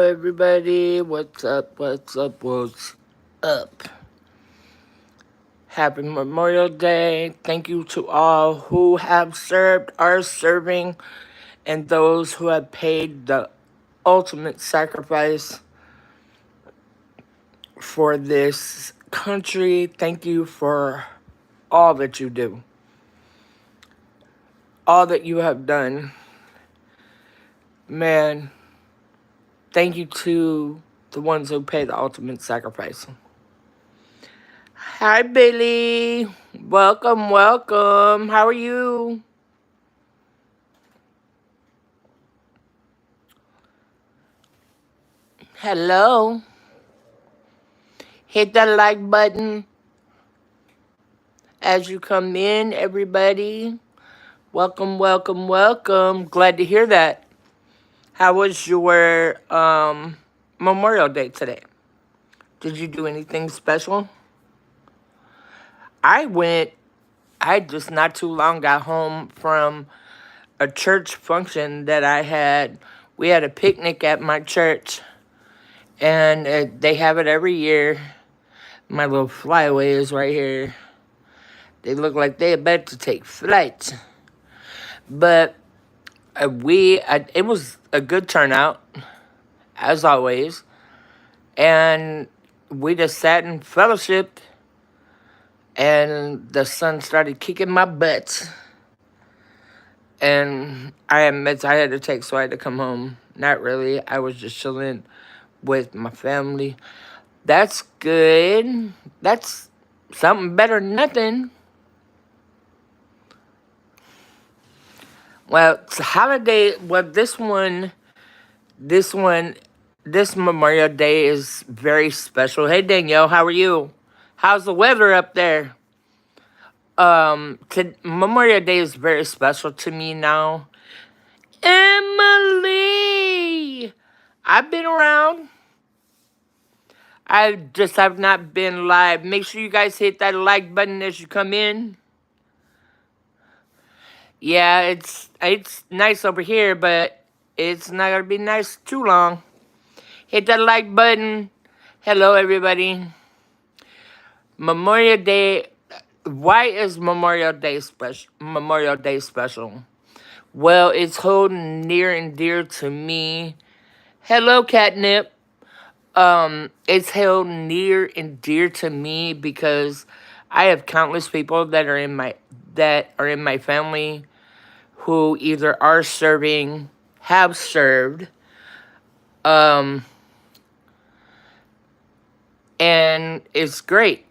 everybody. What's up? What's up? What's up? Happy Memorial Day. Thank you to all who have served, are serving, and those who have paid the ultimate sacrifice for this country. Thank you for all that you do, all that you have done. Man, thank you to the ones who paid the ultimate sacrifice. Hi, Billy. Welcome, welcome. How are you? Hello. Hit that like button as you come in, everybody. Welcome, welcome, welcome. Glad to hear that. How was your Memorial Day today? Did you do anything special? I just not too long got home from a church function that I had. We had a picnic at my church, and they have it every year. My little flyaway is right here. They look like they're about to take flight. But it was a good turnout, as always. And we just sat in fellowship, and the sun started kicking my butt. And I admit I had to take so I had to come home. Not really. I was just chilling with my family. That's good. That's something better than nothing. Well, it's a holiday. Well, this Memorial Day is very special. Hey, Danielle, how are you? How's the weather up there? Memorial Day is very special to me now. Emily! I've been around. I just have not been live. Make sure you guys hit that like button as you come in. Yeah, it's nice over here, but it's not gonna be nice too long. Hit that like button. Hello, everybody. Memorial Day. Why is Memorial Day special? Well, it's holding near and dear to me. Hello, Catnip. It's held near and dear to me because I have countless people that are in my family who either are serving, have served, and it's great.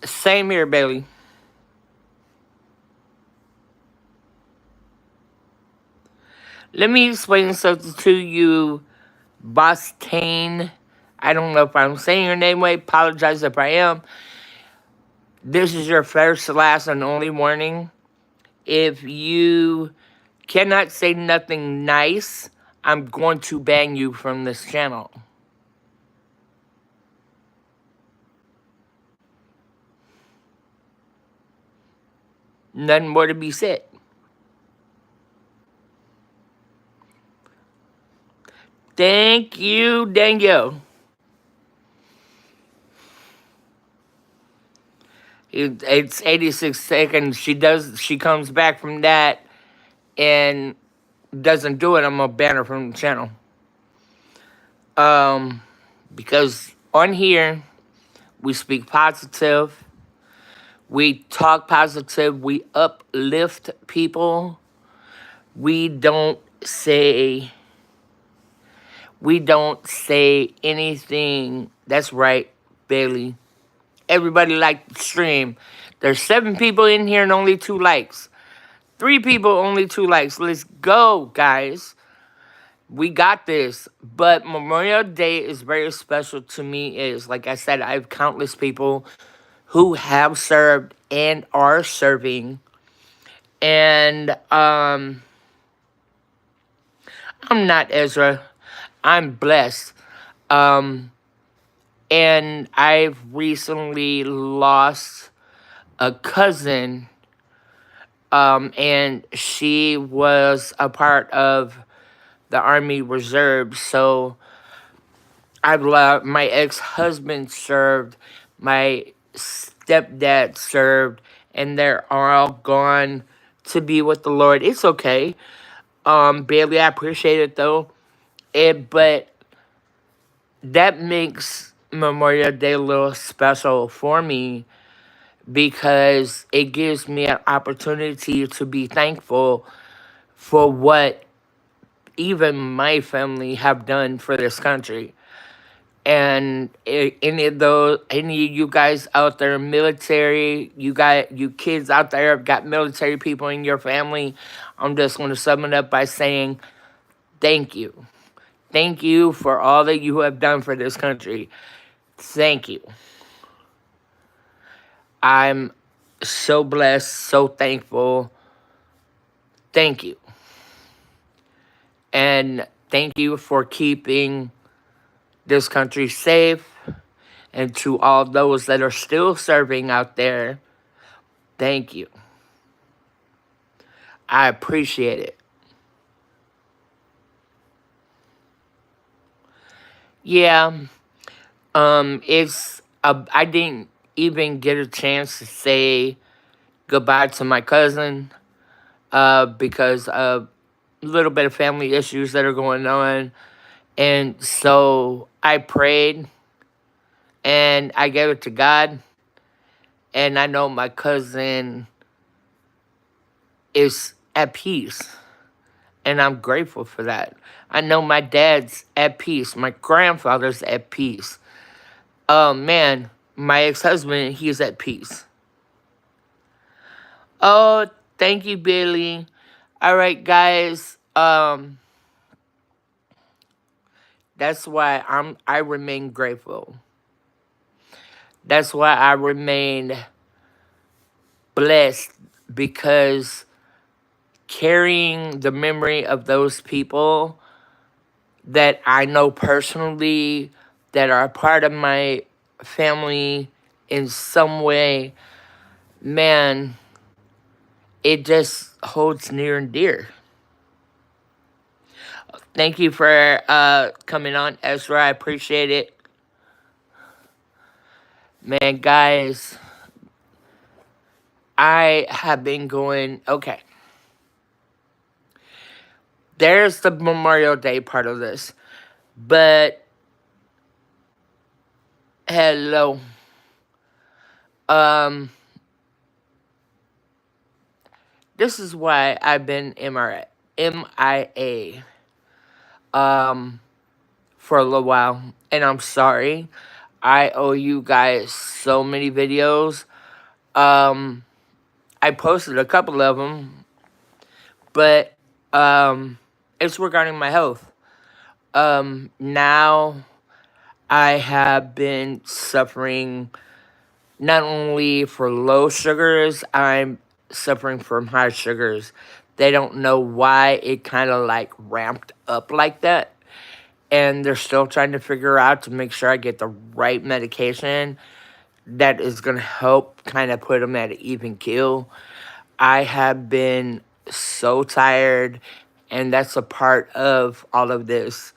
Same here, Bailey. Let me explain something to you, Bostane. I don't know if I'm saying your name right. Apologize if I am. This is your first, last, and only warning. If you cannot say nothing nice, I'm going to ban you from this channel. Nothing more to be said. Thank you, Daniel. It's 86 seconds. She comes back from that and doesn't do it. I'm gonna ban her from the channel. Because on here we speak positive, we talk positive, we uplift people. We don't say anything. That's right, Bailey. Everybody liked the stream. There's 7 people in here and only 2 likes. 3 people, only 2 likes. Let's go, guys. We got this. But Memorial Day is very special to me. Is like I said, I have countless people who have served and are serving. And I'm not Ezra. I'm blessed. And I've recently lost a cousin And she was a part of the Army Reserve. So I love my ex-husband served, my stepdad served, and they're all gone to be with the Lord. It's okay. Bailey, I appreciate it though. But that makes Memorial Day a little special for me because it gives me an opportunity to be thankful for what even my family have done for this country. And any of you guys out there, military, you kids out there have got military people in your family. I'm just going to sum it up by saying thank you. Thank you for all that you have done for this country. Thank you. I'm so blessed, so thankful. Thank you. And thank you for keeping this country safe. And to all those that are still serving out there, thank you. I appreciate it. Yeah, I didn't even get a chance to say goodbye to my cousin, because of a little bit of family issues that are going on. And so I prayed and I gave it to God. And I know my cousin is at peace. And I'm grateful for that. I know my dad's at peace. My grandfather's at peace. Oh, man. My ex-husband, he's at peace. Oh, thank you, Billy. All right, guys. That's why I remain grateful. That's why I remain blessed, because carrying the memory of those people that I know personally, that are a part of my family in some way, man, it just holds near and dear. Thank you for coming on, Ezra. I appreciate it. Man, guys, I have been going, okay. There's the Memorial Day part of this. But, hello. This is why I've been MIA for a little while. And I'm sorry. I owe you guys so many videos. I posted a couple of them. But it's regarding my health. Now I have been suffering not only for low sugars, I'm suffering from high sugars. They don't know why it kind of like ramped up like that. And they're still trying to figure out to make sure I get the right medication that is going to help kind of put them at an even keel. I have been so tired, and that's a part of all of this.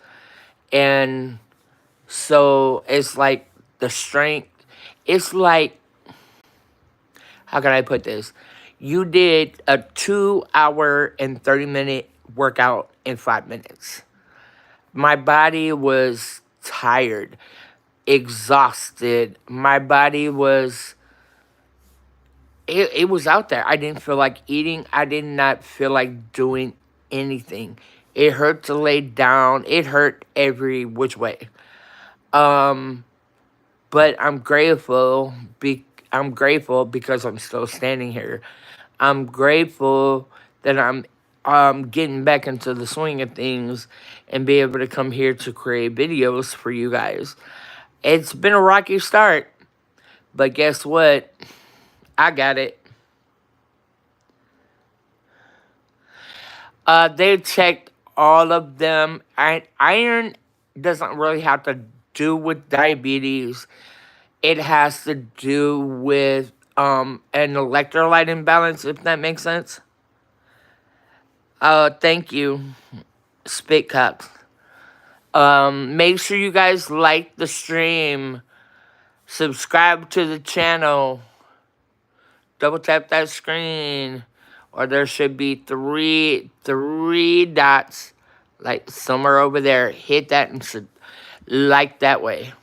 And so it's like the strength, it's like, how can I put this? You did a 2-hour and 30-minute workout in 5 minutes. My body was tired, exhausted. My body was, it was out there. I didn't feel like eating. I did not feel like doing anything. It hurt to lay down. It hurt every which way. But I'm grateful. I'm grateful because I'm still standing here. I'm grateful that I'm getting back into the swing of things and be able to come here to create videos for you guys. It's been a rocky start, but guess what? I got it. They checked all of them. Iron doesn't really have to do with diabetes. It has to do with an electrolyte imbalance, if that makes sense. Thank you, Spitcock. Make sure you guys like the stream, subscribe to the channel, double tap that screen, or there should be three dots, like somewhere over there. Hit that and like that way.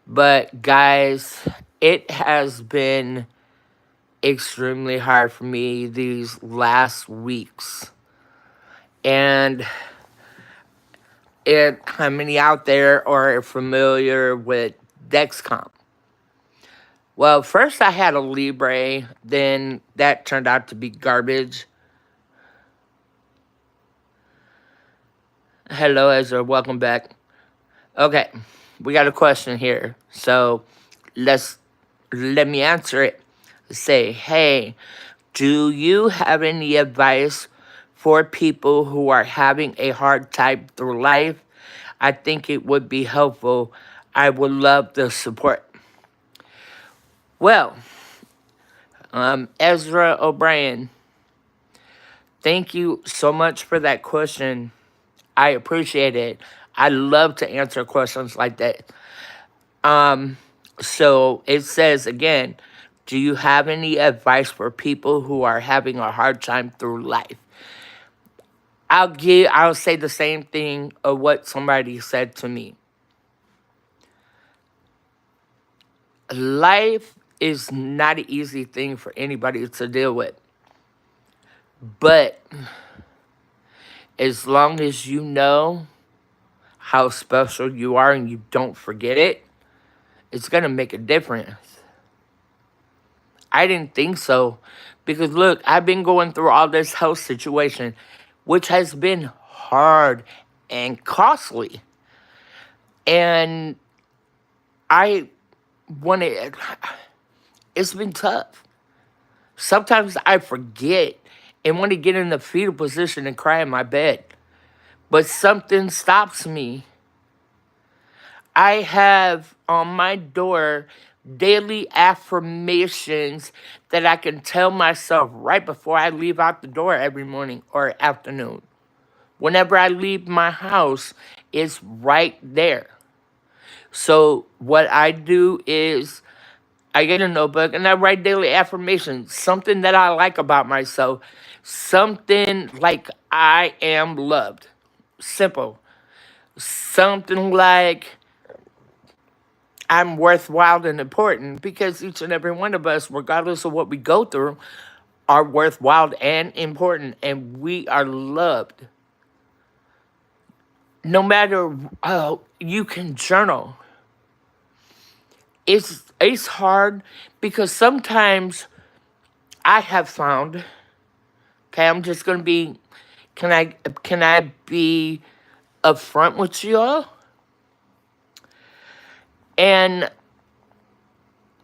But guys, it has been extremely hard for me these last weeks. And how many out there are familiar with Dexcom? Well, first I had a Libre, then that turned out to be garbage. Hello, Ezra, welcome back. Okay, we got a question here, so let me answer it. Say, hey, do you have any advice for people who are having a hard time through life? I think it would be helpful. I would love the support. Well, Ezra O'Brien, thank you so much for that question. I appreciate it. I love to answer questions like that. So it says again, do you have any advice for people who are having a hard time through life? I'll say the same thing of what somebody said to me. Life is not an easy thing for anybody to deal with. But as long as you know how special you are and you don't forget it, it's going to make a difference. I didn't think so. Because look, I've been going through all this health situation, which has been hard and costly. And I want to, it's been tough. Sometimes I forget and want to get in the fetal position and cry in my bed. But something stops me. I have on my door daily affirmations that I can tell myself right before I leave out the door every morning or afternoon. Whenever I leave my house, it's right there. So what I do is I get a notebook and I write daily affirmations, something that I like about myself, something like I am loved. Simple. Something like I'm worthwhile and important, because each and every one of us, regardless of what we go through, are worthwhile and important, and we are loved. No matter, you can journal. It's hard because sometimes I have found, okay, I'm just gonna be, can I be upfront with you all? And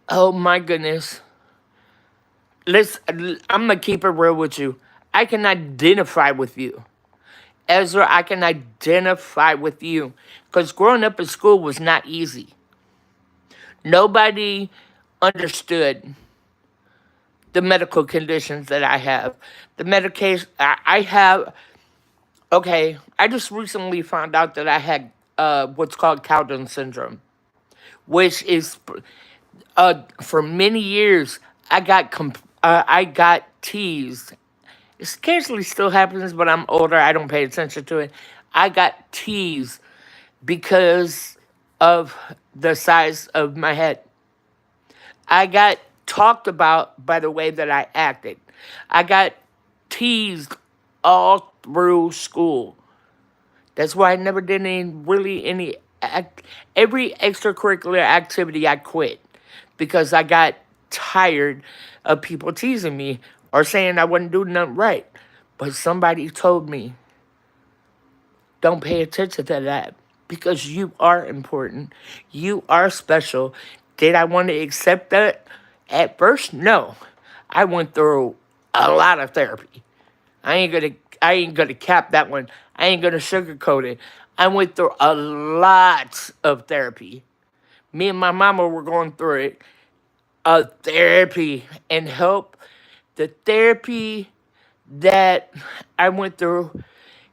oh my goodness, I'm gonna keep it real with you. I can identify with you. Ezra, I can identify with you. Because growing up in school was not easy. Nobody understood the medical conditions that I have. The medication I have, okay, I just recently found out that I had what's called Cowden syndrome, which is, for many years, I got teased. It occasionally still happens, but I'm older. I don't pay attention to it. I got teased because of the size of my head. I got talked about by the way that I acted. I got teased all through school. That's why I never did every extracurricular activity I quit, because I got tired of people teasing me or saying I wasn't doing nothing right. But somebody told me, don't pay attention to that, because you are important. You are special. Did I want to accept that at first? No. I went through a lot of therapy. I ain't gonna cap that one. I ain't gonna sugarcoat it. I went through a lot of therapy. Me and my mama were going through it. Therapy and help. The therapy that I went through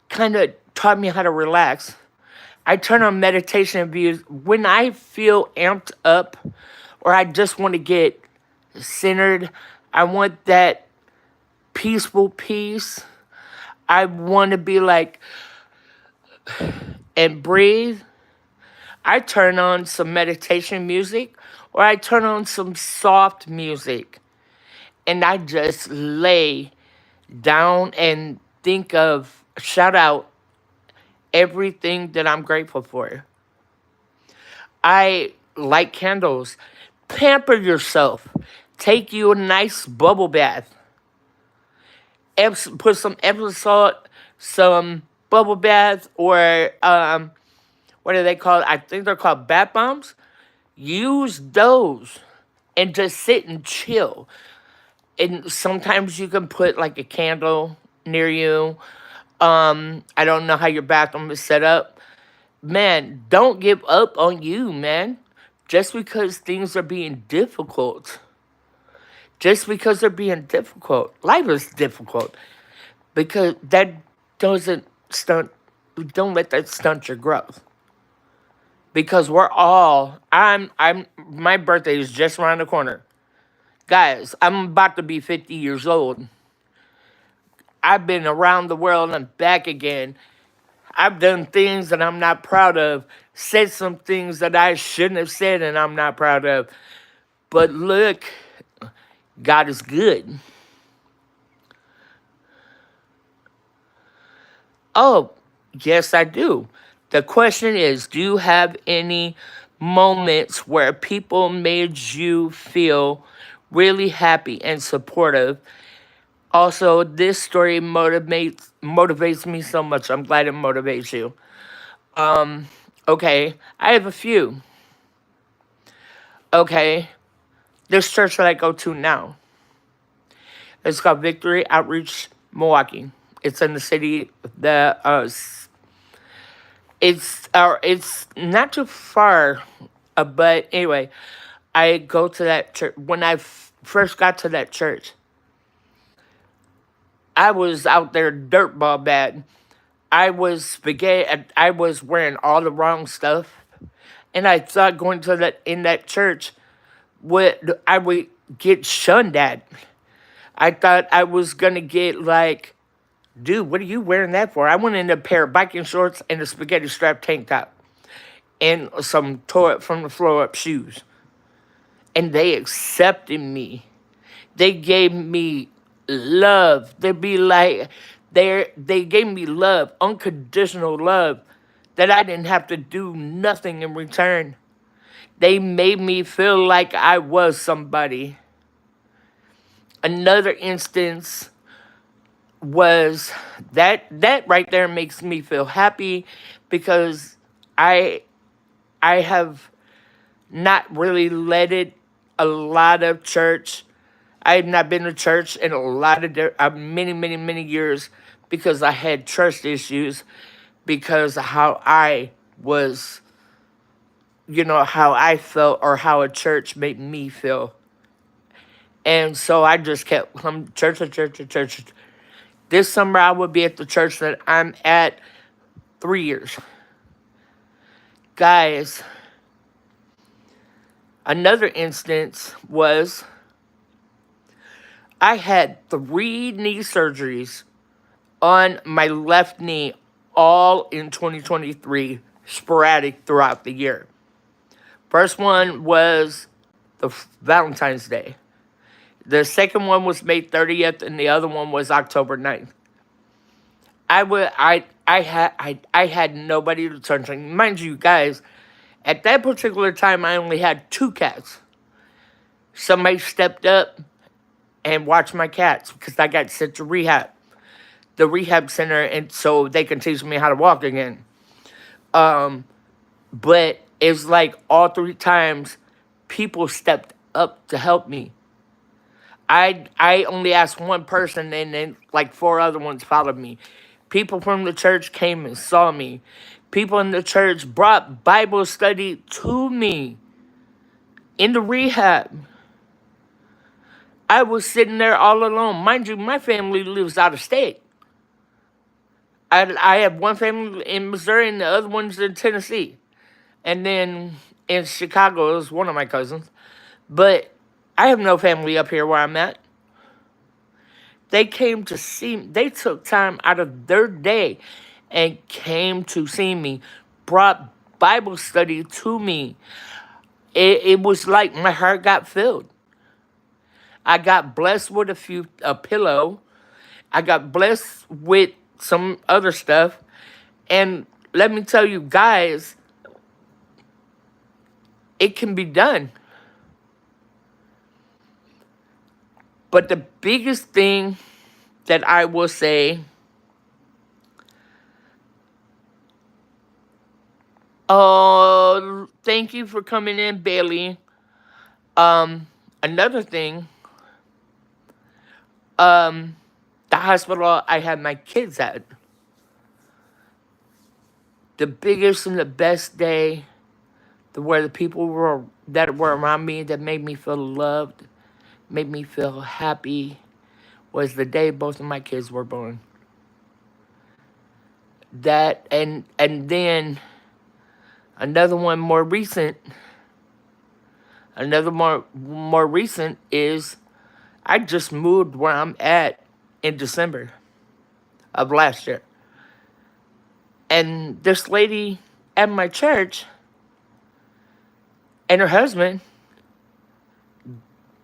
kind of taught me how to relax. I turn on meditation views when I feel amped up or I just want to get centered. I want that peaceful peace. I want to be like, and breathe. I turn on some meditation music or I turn on some soft music and I just lay down and think of, shout out everything that I'm grateful for. I light candles. Pamper yourself. Take you a nice bubble bath. Put some Epsom salt, some bubble bath, or what are they called? I think they're called bath bombs. Use those and just sit and chill. And sometimes you can put like a candle near you. I don't know how your bathroom is set up. Man, don't give up on you, man. Just because things are being difficult. Just because they're being difficult. Life is difficult. Because that doesn't stunt, don't let that stunt your growth. Because my birthday is just around the corner. Guys, I'm about to be 50 years old. I've been around the world and back again. I've done things that I'm not proud of, said some things that I shouldn't have said and I'm not proud of. But look, God is good. Oh, yes, I do. The question is, do you have any moments where people made you feel really happy and supportive? Also, this story motivates me so much. I'm glad it motivates you. Okay, I have a few. Okay, this church that I go to now, it's called Victory Outreach Milwaukee. It's in the city. It's not too far, but anyway, I go to that church. When I first got to that church, I was out there dirtball bad. I was spaghetti. I was wearing all the wrong stuff, and I thought going to that church I would get shunned at. I thought I was gonna get like, dude, what are you wearing that for? I went in a pair of biking shorts and a spaghetti strap tank top and some tore it from the floor up shoes. And they accepted me. They gave me love. They gave me love, unconditional love, that I didn't have to do nothing in return. They made me feel like I was somebody. Another instance was that right there makes me feel happy because I I have not really led it a lot of church. I have not been to church in a lot of many years because I had trust issues because of how I was, how I felt or how a church made me feel. And so I just kept coming church to church to church. This summer I will be at the church that I'm at 3 years. Guys, another instance was I had 3 knee surgeries on my left knee all in 2023, sporadic throughout the year. First one was the Valentine's Day. The second one was May 30th, and the other one was October 9th. I had nobody to turn to. Mind you, guys, at that particular time, I only had 2 cats. Somebody stepped up and watched my cats because I got sent to the rehab center, and so they can teach me how to walk again. But it's like all 3 times, people stepped up to help me. I only asked one person, and then like 4 other ones followed me. People from the church came and saw me. People in the church brought Bible study to me in the rehab. I was sitting there all alone. Mind you, my family lives out of state. I have one family in Missouri and the other one's in Tennessee. And then in Chicago is one of my cousins. But I have no family up here where I'm at. They came to see me. They took time out of their day and came to see me, brought Bible study to me. It was like my heart got filled. I got blessed with a pillow. I got blessed with some other stuff. And let me tell you guys, it can be done. But the biggest thing that I will say, oh, thank you for coming in, Bailey. Another thing, the hospital I had my kids at, the biggest and the best day, where the people that were around me that made me feel loved, made me feel happy, was the day both of my kids were born. That and then another one more recent. Another more recent is I just moved where I'm at in December of last year. And this lady at my church and her husband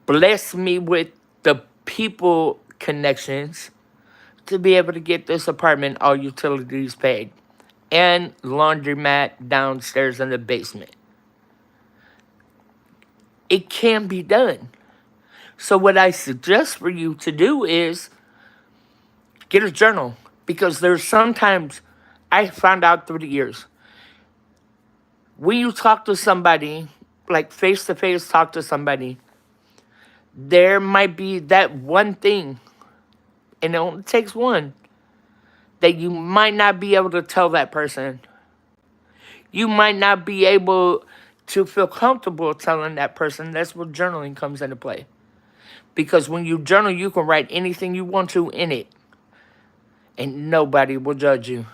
blessed me with the people connections to be able to get this apartment, all utilities paid, and laundromat downstairs in the basement. It can be done. So what I suggest for you to do is get a journal, because there's sometimes I found out through the years, when you talk to somebody, like face to face, talk to somebody, there might be that one thing, and it only takes one, that you might not be able to tell that person. You might not be able to feel comfortable telling that person. That's where journaling comes into play. Because when you journal, you can write anything you want to in it, and nobody will judge you.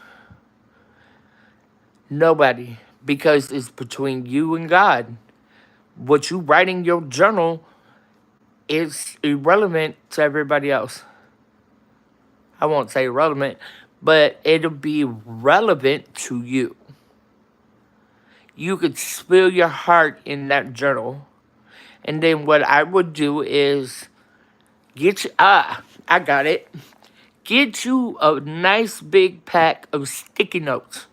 Nobody. Because it's between you and God. What you write in your journal is irrelevant to everybody else. I won't say irrelevant, but it'll be relevant to you. You could spill your heart in that journal. And then what I would do is I got it. Get you a nice big pack of sticky notes.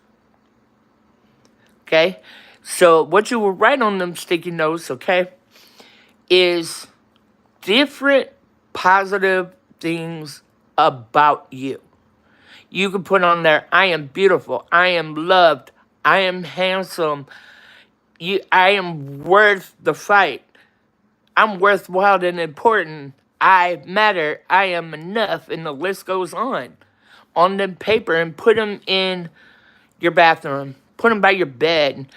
Okay? So what you will write on them sticky notes, okay, is different positive things about you. You can put on there, I am beautiful, I am loved, I am handsome, I am worth the fight, I'm worthwhile and important, I matter, I am enough, and the list goes on them paper, and put them in your bathroom, put them by your bed,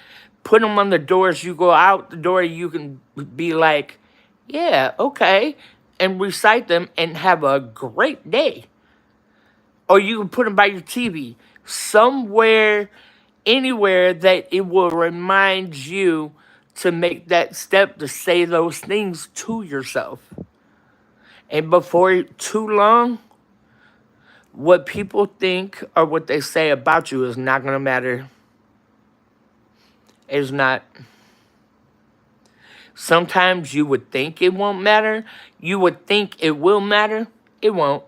put them on the doors. You go out the door, you can be like, yeah, okay, and recite them and have a great day. Or you can put them by your TV, somewhere, anywhere that it will remind you to make that step to say those things to yourself. And before too long, what people think or what they say about you is not going to matter. It's not. Sometimes you would think it won't matter. You would think it will matter. It won't.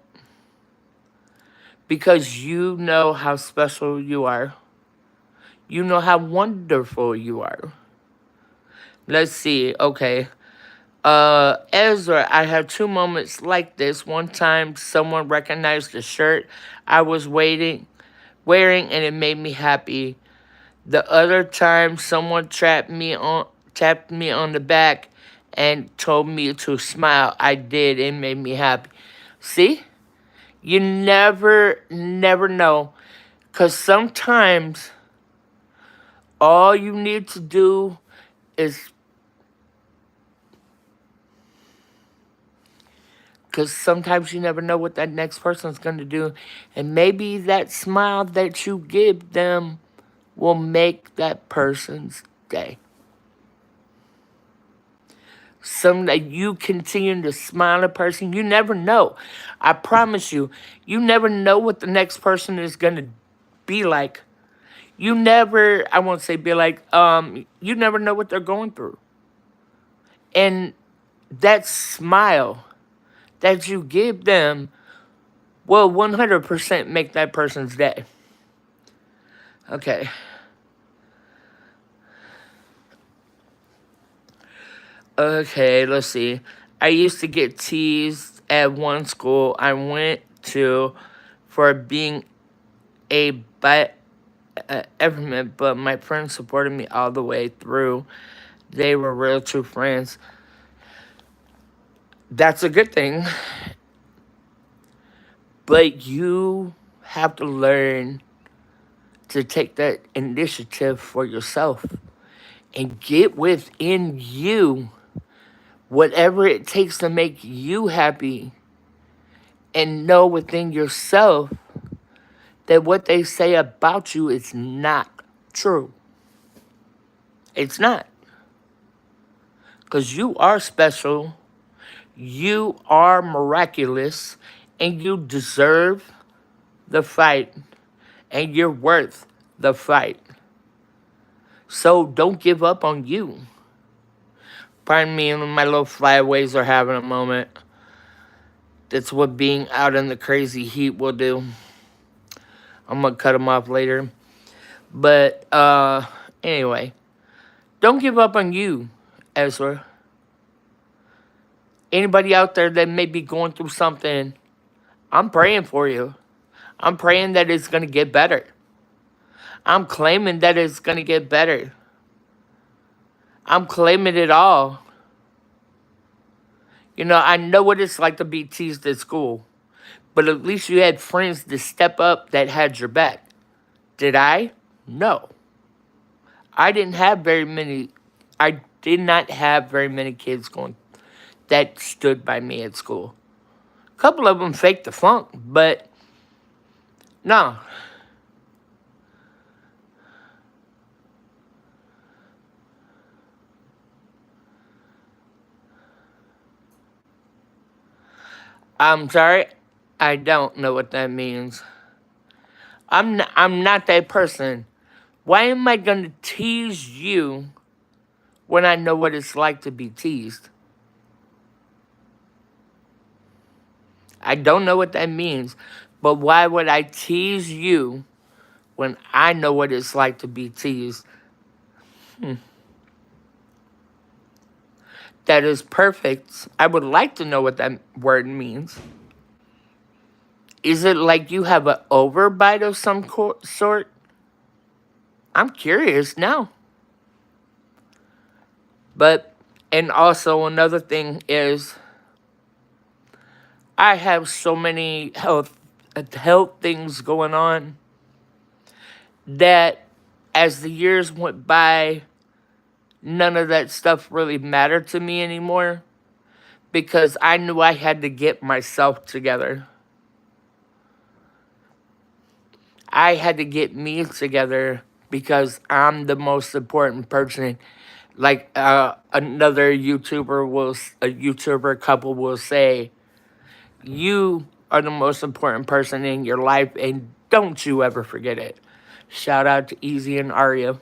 Because you know how special you are. You know how wonderful you are. Let's see. Okay. Ezra, I have two moments like this. One time, someone recognized the shirt I was wearing, and it made me happy. The other time, someone tapped me on the back and told me to smile. I did. It made me happy. See? You never know. Because sometimes all you need to do is Because sometimes you never know what that next person's going to do. And maybe that smile that you give them will make that person's day. Someday you continue to smile at a person, you never know. I promise you, you never know what the next person is going to be like. You never, I won't say be like, you never know what they're going through. And that smile that you give them will 100% make that person's day. Okay. Okay, let's see. I used to get teased at one school I went to for being a everman, but my friends supported me all the way through. They were real true friends. That's a good thing. But you have to learn to take that initiative for yourself and get within you whatever it takes to make you happy, and know within yourself that what they say about you is not true. It's not. Because you are special, you are miraculous, and you deserve the fight, and you're worth the fight. So don't give up on you. Pardon me, my little flyaways are having a moment. That's what being out in the crazy heat will do. I'm going to cut them off later. But, anyway. Don't give up on you, Ezra. Anybody out there that may be going through something, I'm praying for you. I'm praying that it's going to get better. I'm claiming that it's going to get better. I'm claiming it all. You know, I know what it's like to be teased at school. But at least you had friends to step up that had your back. Did I? No. I did not have very many kids that stood by me at school. A couple of them faked the funk, but no. I'm sorry, I don't know what that means. I'm not that person. Why am I going to tease you when I know what it's like to be teased? I don't know what that means, but why would I tease you when I know what it's like to be teased? That is perfect. I would like to know what that word means. Is it like you have an overbite of some sort? I'm curious now. But, and also another thing is, I have so many health things going on that as the years went by, none of that stuff really mattered to me anymore, because I knew I had to get myself together. I had to get me together because I'm the most important person. Like another YouTuber couple will say, you are the most important person in your life, and don't you ever forget it. Shout out to Easy and Aria.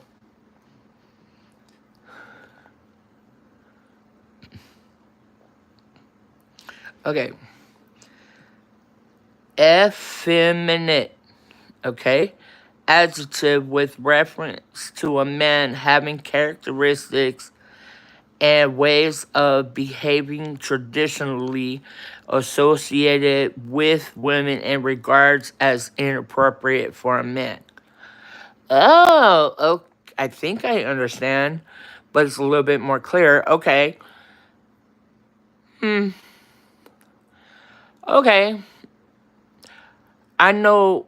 Okay. Effeminate. Okay. Adjective with reference to a man having characteristics and ways of behaving traditionally associated with women and regards as inappropriate for a man. Oh, okay. I think I understand, but it's a little bit more clear. Okay. Okay. I know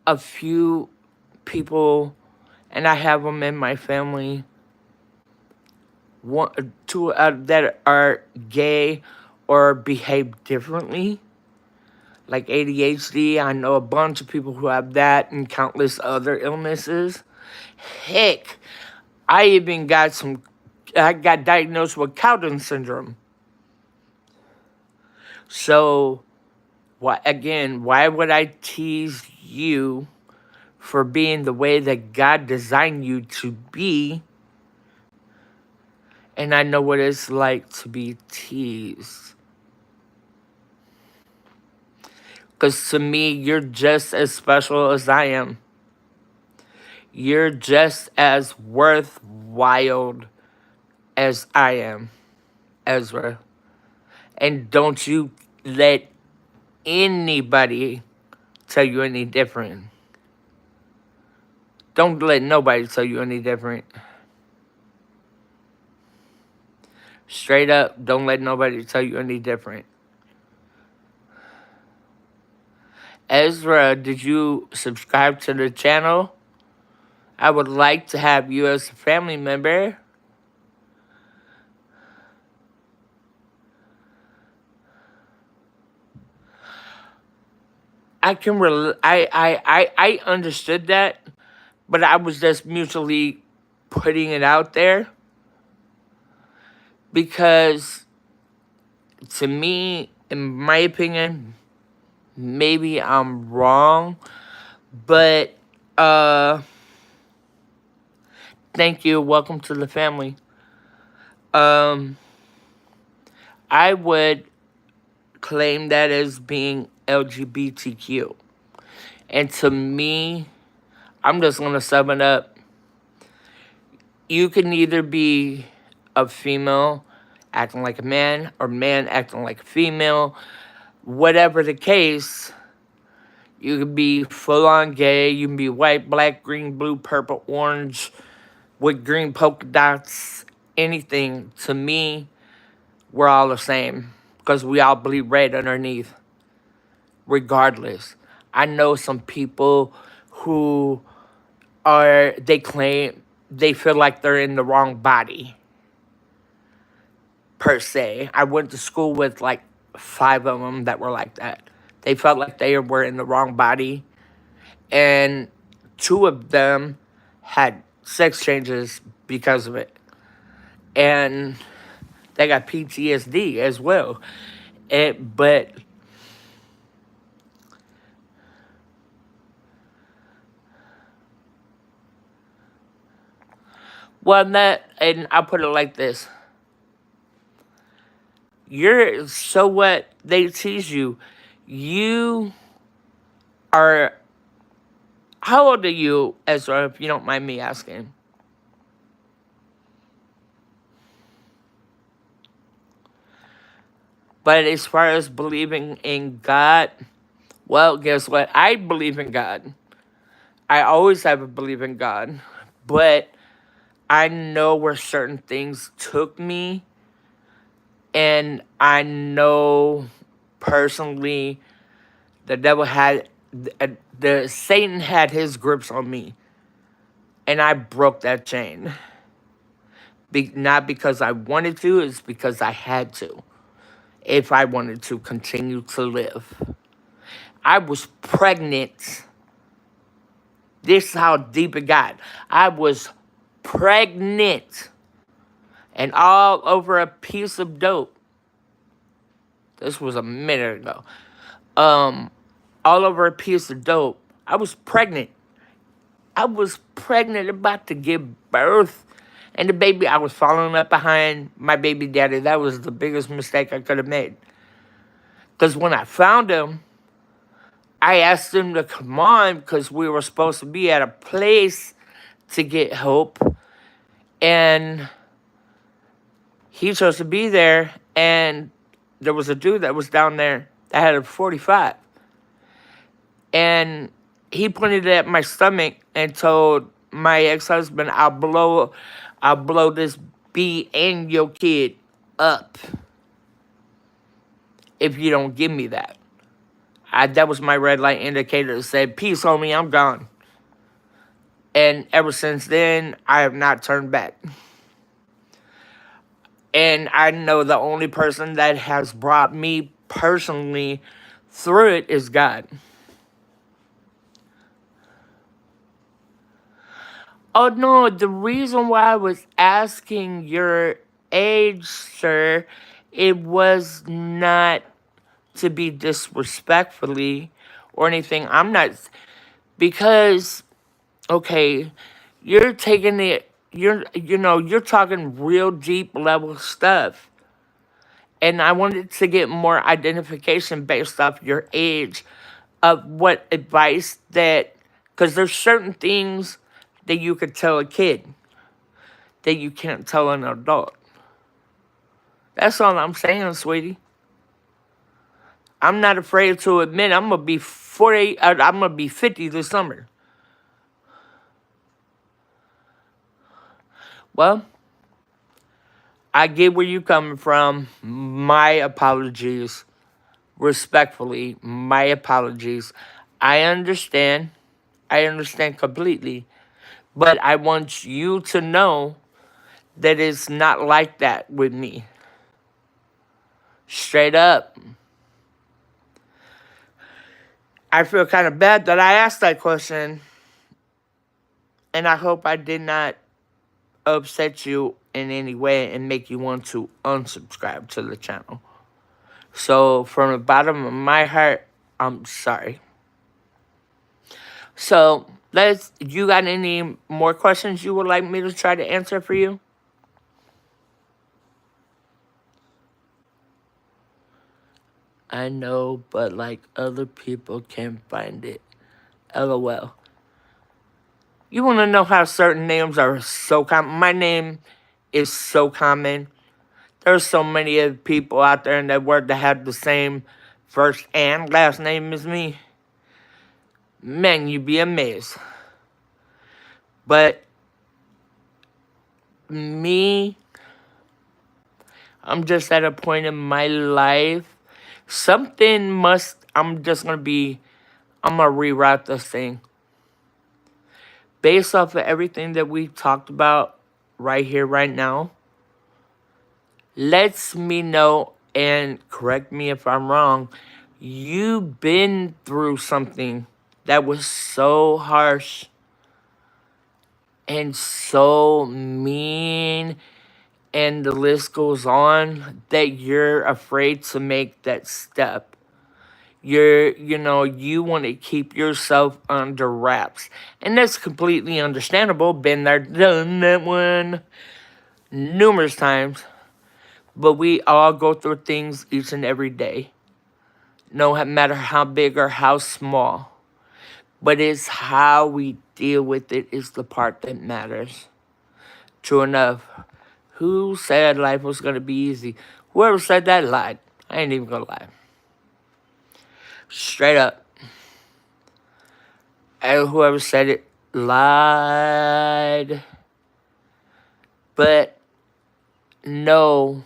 a few people, and I have them in my family, two that are gay or behave differently, like ADHD. I know a bunch of people who have that and countless other illnesses. Heck, I got diagnosed with Cowden syndrome. So, why would I tease you for being the way that God designed you to be? And I know what it's like to be teased. Because to me, you're just as special as I am. You're just as worthwhile as I am, Ezra. And don't you let anybody tell you any different. Don't let nobody tell you any different. Straight up, don't let nobody tell you any different. Ezra, did you subscribe to the channel? I would like to have you as a family member. I understood that, but I was just mutually putting it out there because to me, in my opinion, maybe I'm wrong, but thank you. Welcome to the family. I would claim that as being LGBTQ. And to me, I'm just going to sum it up. You can either be a female acting like a man or man acting like a female. Whatever the case, you can be full-on gay. You can be white, black, green, blue, purple, orange, with green polka dots, anything. To me, we're all the same because we all bleed red underneath, regardless. I know some people who they claim they feel like they're in the wrong body, per se. I went to school with like 5 of them that were like that. They felt like they were in the wrong body, and 2 of them had sex changes because of it. And they got PTSD as well. But and I'll put it like this. So what? They tease you. You are, how old are you, Ezra, if you don't mind me asking? But as far as believing in God, well, guess what? I believe in God. I always have believed in God. But I know where certain things took me. And I know personally the devil had, the Satan had his grips on me. And I broke that chain. Not because I wanted to, it's because I had to. If I wanted to continue to live. I was pregnant. This is how deep it got. I was pregnant. And all over a piece of dope. This was a minute ago. All over a piece of dope. I was pregnant. I was pregnant, about to give birth. And the baby, I was following up behind my baby daddy. That was the biggest mistake I could have made. Because when I found him, I asked him to come on because we were supposed to be at a place to get help. And he chose to be there. And there was a dude that was down there that had a 45. And he pointed at my stomach and told my ex-husband, I'll blow this bee and your kid up if you don't give me that. That was my red light indicator that said, peace, homie, I'm gone. And ever since then, I have not turned back. And I know the only person that has brought me personally through it is God. Oh no, the reason why I was asking your age, sir, it was not to be disrespectfully or anything. I'm not, because okay, you're taking it, you're talking real deep level stuff. And I wanted to get more identification based off your age of what advice that, because there's certain things that you could tell a kid that you can't tell an adult. That's all I'm saying, sweetie. I'm not afraid to admit I'm gonna be 40. I'm gonna be 50 this summer. Well, I get where you're coming from. My apologies. Respectfully, my apologies. I understand. I understand completely. But I want you to know that it's not like that with me. Straight up. I feel kind of bad that I asked that question, and I hope I did not upset you in any way and make you want to unsubscribe to the channel. So, from the bottom of my heart, I'm sorry. So, you got any more questions you would like me to try to answer for you? I know, but like other people can't find it. LOL. You want to know how certain names are so common? My name is so common. There's so many people out there in that world that have the same first and last name as me. Man, you'd be amazed. But me, I'm just at a point in my life. I'm just going to I'm going to reroute this thing. Based off of everything that we talked about right here, right now, lets me know, and correct me if I'm wrong, you've been through something that was so harsh and so mean, and the list goes on, that you're afraid to make that step. You want to keep yourself under wraps. And that's completely understandable. Been there, done that one numerous times. But we all go through things each and every day. No matter how big or how small. But it's how we deal with it is the part that matters. True enough. Who said life was going to be easy? Whoever said that lied. I ain't even going to lie. Straight up. And whoever said it lied. But know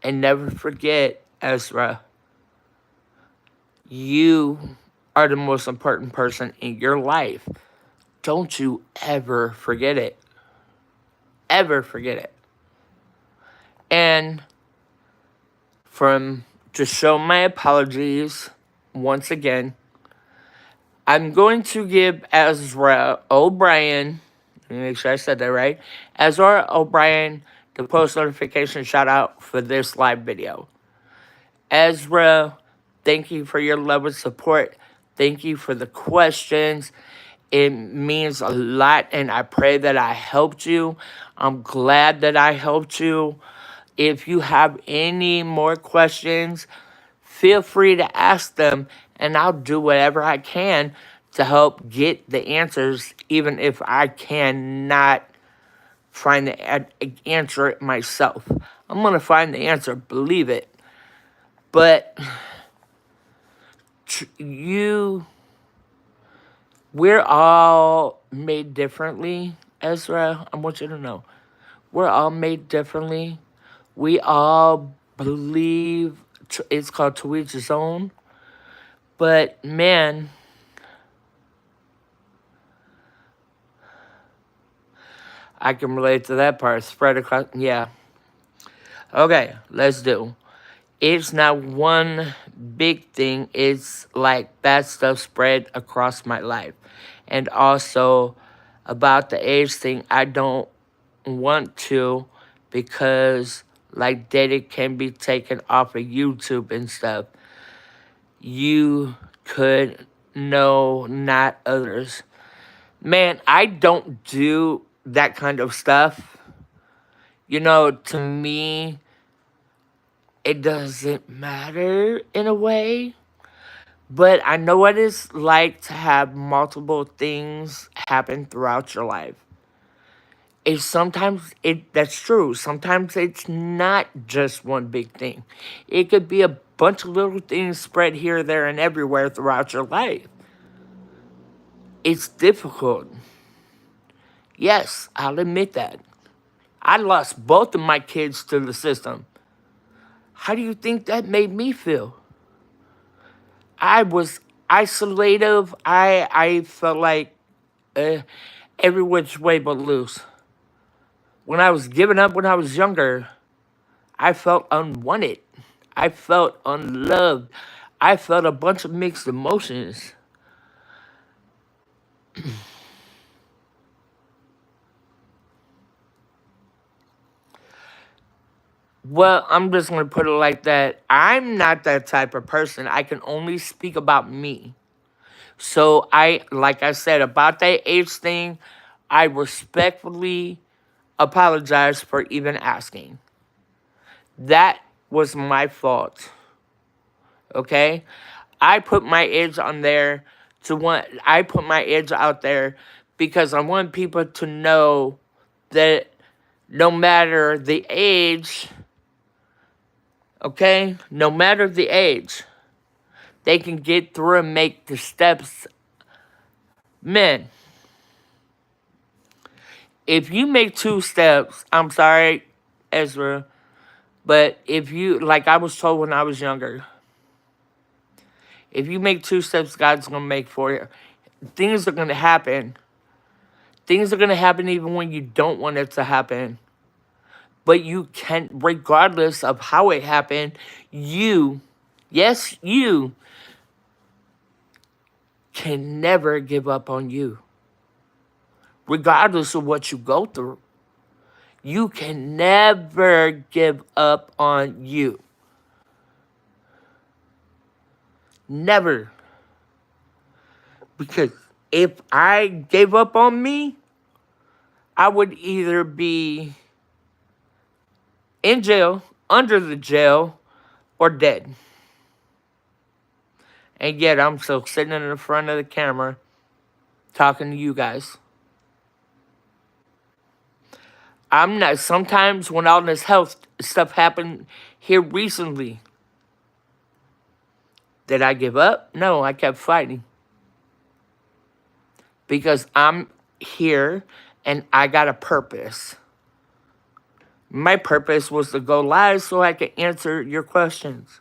and never forget, Ezra, you are the most important person in your life. Don't you ever forget it. Ever forget it. And to show my apologies once again, I'm going to give Ezra O'Brien, let me make sure I said that right, Ezra O'Brien the post notification shout out for this live video. Ezra, thank you for your love and support. Thank you for the questions. It means a lot, and I pray that I helped you. I'm glad that I helped you. If you have any more questions, feel free to ask them, and I'll do whatever I can to help get the answers, even if I cannot find the answer myself. I'm going to find the answer, believe it. But we're all made differently, Ezra. I want you to know. We're all made differently. We all believe it's called to each his own. But, man, I can relate to that part. Spread across, yeah. Okay, let's do. It's not one big thing. It's like that stuff spread across my life. And also about the age thing, I don't want to because like data can be taken off of YouTube and stuff. You could know, not others. Man, I don't do that kind of stuff. You know, to me, it doesn't matter in a way. But I know what it's like to have multiple things happen throughout your life. It's sometimes that's true. Sometimes it's not just one big thing. It could be a bunch of little things spread here, there, and everywhere throughout your life. It's difficult. Yes, I'll admit that. I lost both of my kids to the system. How do you think that made me feel? I was isolative. I felt like uh, every which way but loose. When I was giving up when I was younger, I felt unwanted. I felt unloved. I felt a bunch of mixed emotions. Well, I'm just going to put it like that. I'm not that type of person. I can only speak about me. So like I said, about that age thing, I respectfully apologize for even asking. That was my fault. Okay? I put my age on there I put my age out there because I want people to know that no matter the age, okay? No matter the age, they can get through and make the steps. Men, if you make 2 steps, I'm sorry, Ezra, but if you, like I was told when I was younger, if you make 2 steps, God's going to make 4. Things are going to happen. Things are going to happen even when you don't want it to happen. But you can, regardless of how it happened, yes, you can never give up on you. Regardless of what you go through, you can never give up on you. Never. Because if I gave up on me, I would either be in jail, under the jail, or dead. And yet I'm still sitting in the front of the camera talking to you guys. I'm not, sometimes when all this health stuff happened here recently, did I give up? No, I kept fighting. Because I'm here and I got a purpose. My purpose was to go live so I could answer your questions.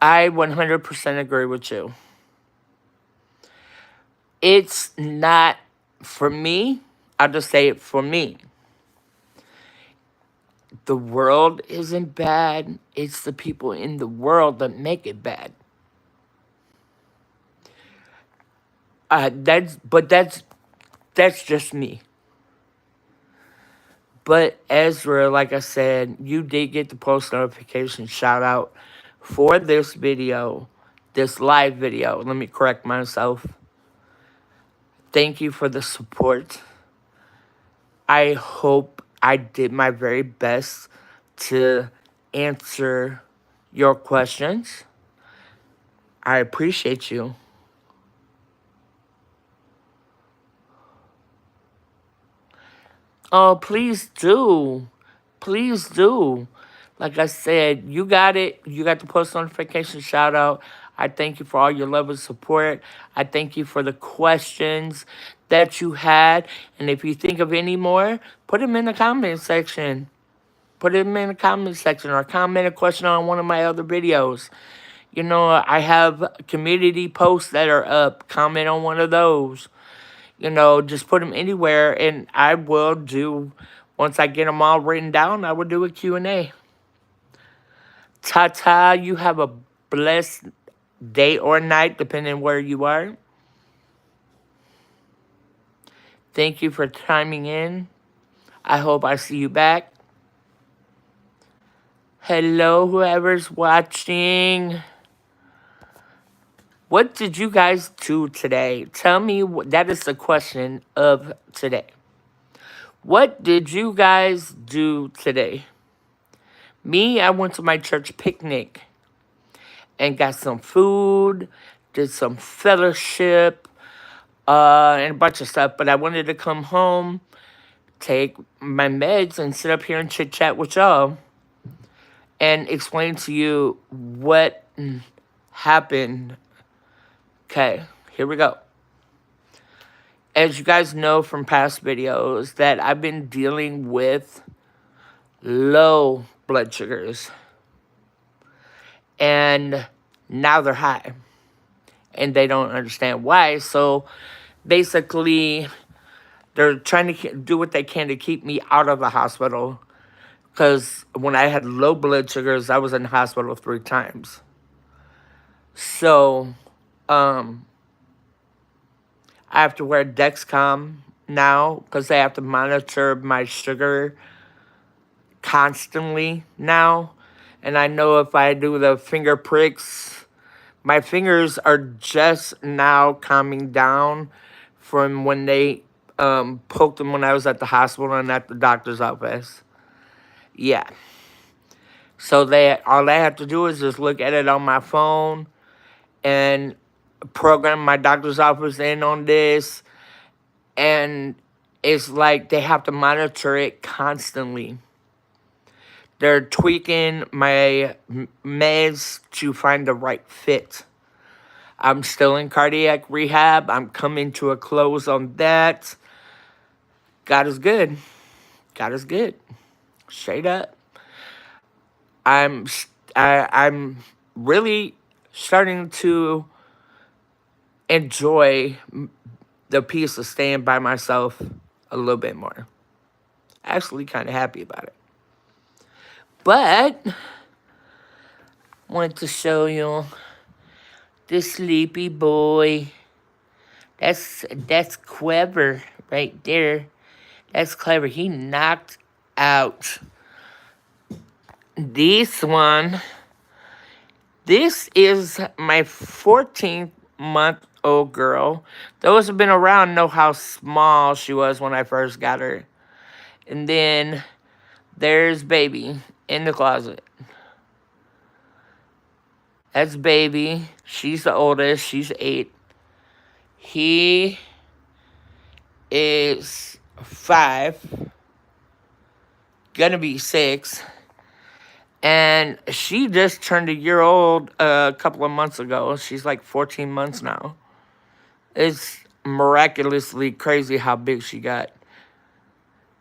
I 100% agree with you. It's not for me. I'll just say it for me. The world isn't bad. It's the people in the world that make it bad. That's just me. But Ezra, like I said, you did get the post notification shout out for this video, this live video. Let me correct myself. Thank you for the support. I hope I did my very best to answer your questions. I appreciate you. Oh, please do. Please do. Like I said, you got it. You got the post notification shout out. I thank you for all your love and support. I thank you for the questions that you had. And if you think of any more, put them in the comment section. Put them in the comment section or comment a question on one of my other videos. You know, I have community posts that are up. Comment on one of those. You know, just put them anywhere, and I will do, once I get them all written down, I will do a Q&A. Ta-ta, you have a blessed day or night, depending where you are. Thank you for chiming in. I hope I see you back. Hello, whoever's watching. What did you guys do today? Tell me, that is the question of today. What did you guys do today? Me, I went to my church picnic and got some food, did some fellowship, and a bunch of stuff. But I wanted to come home, take my meds, and sit up here and chit chat with y'all and explain to you what happened. Okay, here we go. As you guys know from past videos, that I've been dealing with low blood sugars. And now they're high. And they don't understand why. So basically, they're trying to do what they can to keep me out of the hospital. Because when I had low blood sugars, I was in the hospital 3 times. So, I have to wear Dexcom now because they have to monitor my sugar constantly now. And I know if I do the finger pricks, my fingers are just now calming down from when they poked them when I was at the hospital and at the doctor's office. Yeah. So all they have to do is just look at it on my phone and program my doctor's office in on this. And it's like they have to monitor it constantly. They're tweaking my meds to find the right fit. I'm still in cardiac rehab. I'm coming to a close on that. God is good. God is good. Straight up. I'm really starting to enjoy the peace of staying by myself a little bit more. Actually kind of happy about it. But I wanted to show you this sleepy boy. That's clever right there. That's clever. He knocked out this one. This is my 14-month-old girl. Those have been around know how small she was when I first got her. And then there's baby in the closet. That's baby. She's the oldest. She's 8. He is 5. Gonna be 6. And she just turned a year old a couple of months ago. She's like 14 months now. It's miraculously crazy how big she got.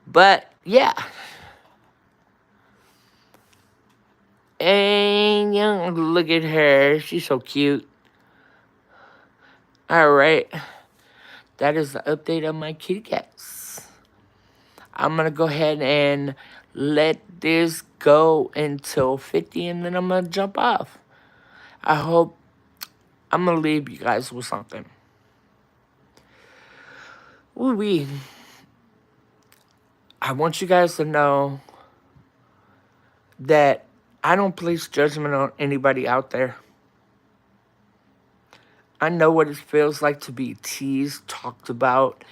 But, yeah. And look at her. She's so cute. Alright. That is the update of my kitty cats. I'm going to go ahead and let this go until 50, and then I'm going to jump off. I'm going to leave you guys with something. Ooh-wee. I want you guys to know that I don't place judgment on anybody out there. I know what it feels like to be teased, talked about.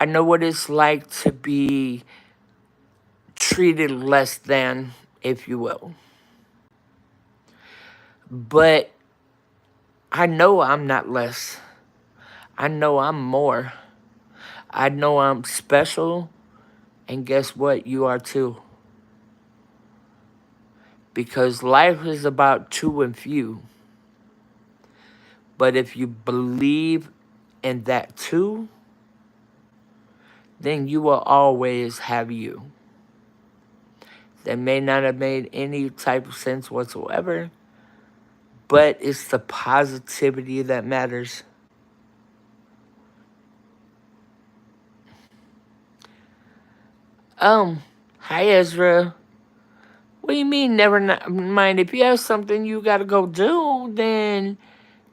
I know what it's like to be treated less than, if you will. But I know I'm not less. I know I'm more. I know I'm special. And guess what? You are too. Because life is about two and few. But if you believe in that too, then you will always have you. That may not have made any type of sense whatsoever, but it's the positivity that matters. Hi Ezra. What do you mean never mind? If you have something you gotta go do, then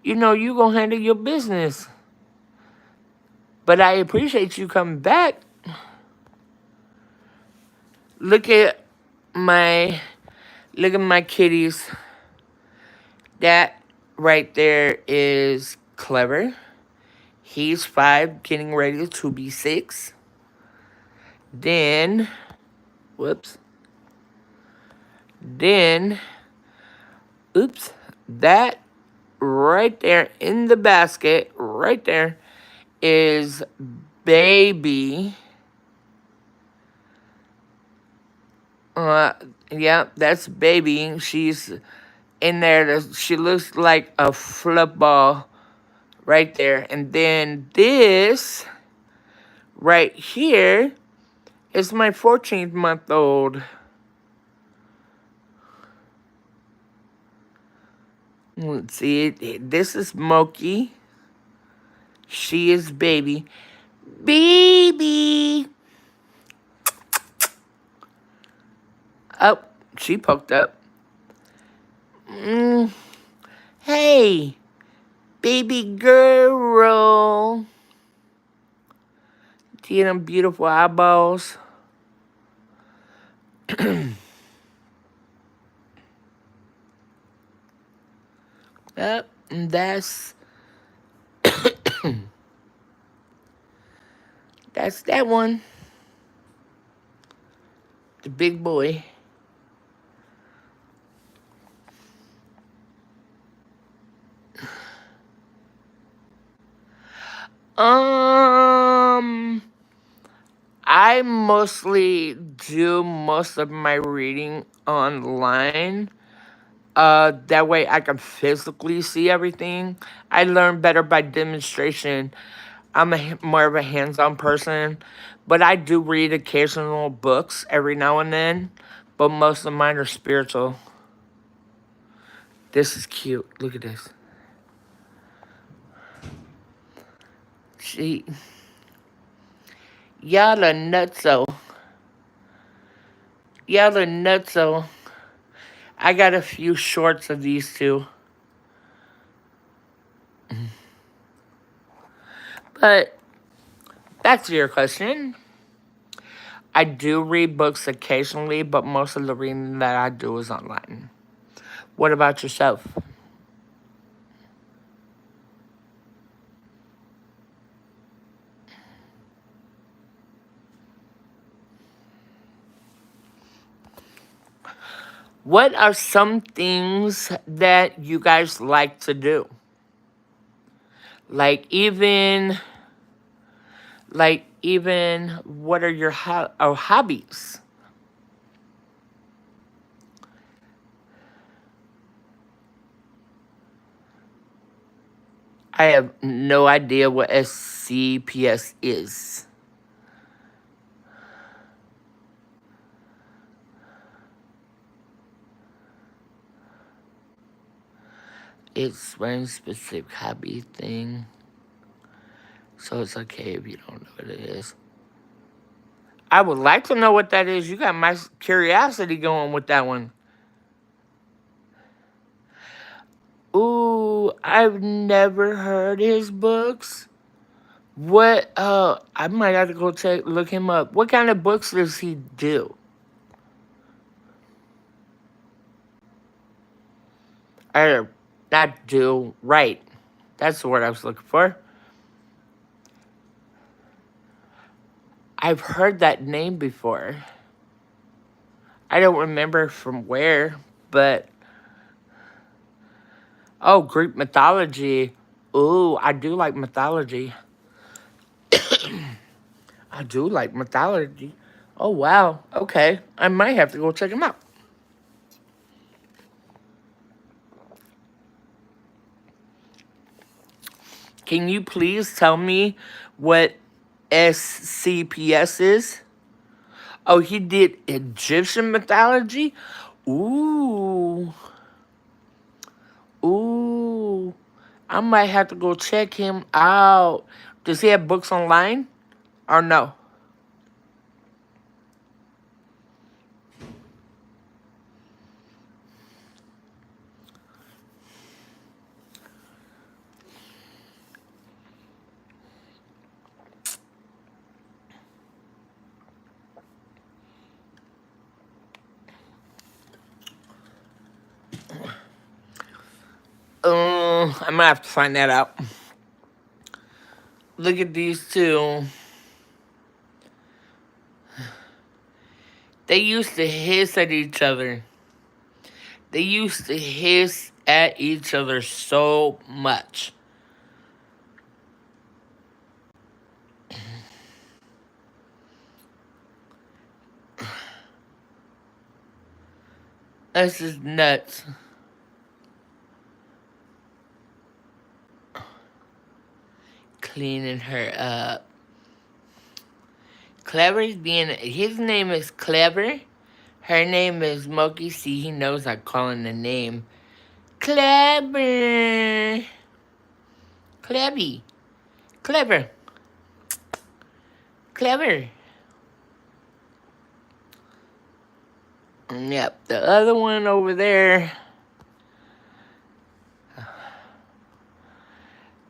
you gonna handle your business. But I appreciate you coming back. Look at my look at my kitties. That right there is Clever. He's 5, getting ready to be 6. Then, whoops. Then, oops, that right there in the basket, right there, is Baby. Uh, yeah, that's Baby. She's in there. She looks like a football right there. And then this right here is my 14-month-old. Let's see. This is Moki. She is Baby. Baby! Oh, she poked up. Hey, baby girl. See them beautiful eyeballs? Yep, and that's that one. The big boy. I mostly do most of my reading online. That way I can physically see everything. I learn better by demonstration. I'm more of a hands-on person, but I do read occasional books every now and then, but most of mine are spiritual. This is cute. Look at this. She, y'all are nutso. Y'all are nutso. I got a few shorts of these two. But back to your question. I do read books occasionally, but most of the reading that I do is online. What about yourself? What are some things that you guys like to do? Like even what are your hobbies? I have no idea what SCPS is. It's one specific hobby thing. So it's okay if you don't know what it is. I would like to know what that is. You got my curiosity going with that one. Ooh, I've never heard his books. What? I might have to go look him up. What kind of books does he do? Or not do, right. That's the word I was looking for. I've heard that name before. I don't remember from where, but oh, Greek mythology. Ooh, I do like mythology. I do like mythology. Oh wow. Okay, I might have to go check him out. Can you please tell me what SCPS is? Oh, he did Egyptian mythology? Ooh. Ooh, I might have to go check him out. Does he have books online or no? I'm gonna have to find that out. Look at these two. They used to hiss at each other. They used to hiss at each other so much. That's just nuts. Cleaning her up. Clever's being. His name is Clever. Her name is Moki. See, he knows I'm calling the name. Clever. Clevy. Clever. Clever. Yep, the other one over there.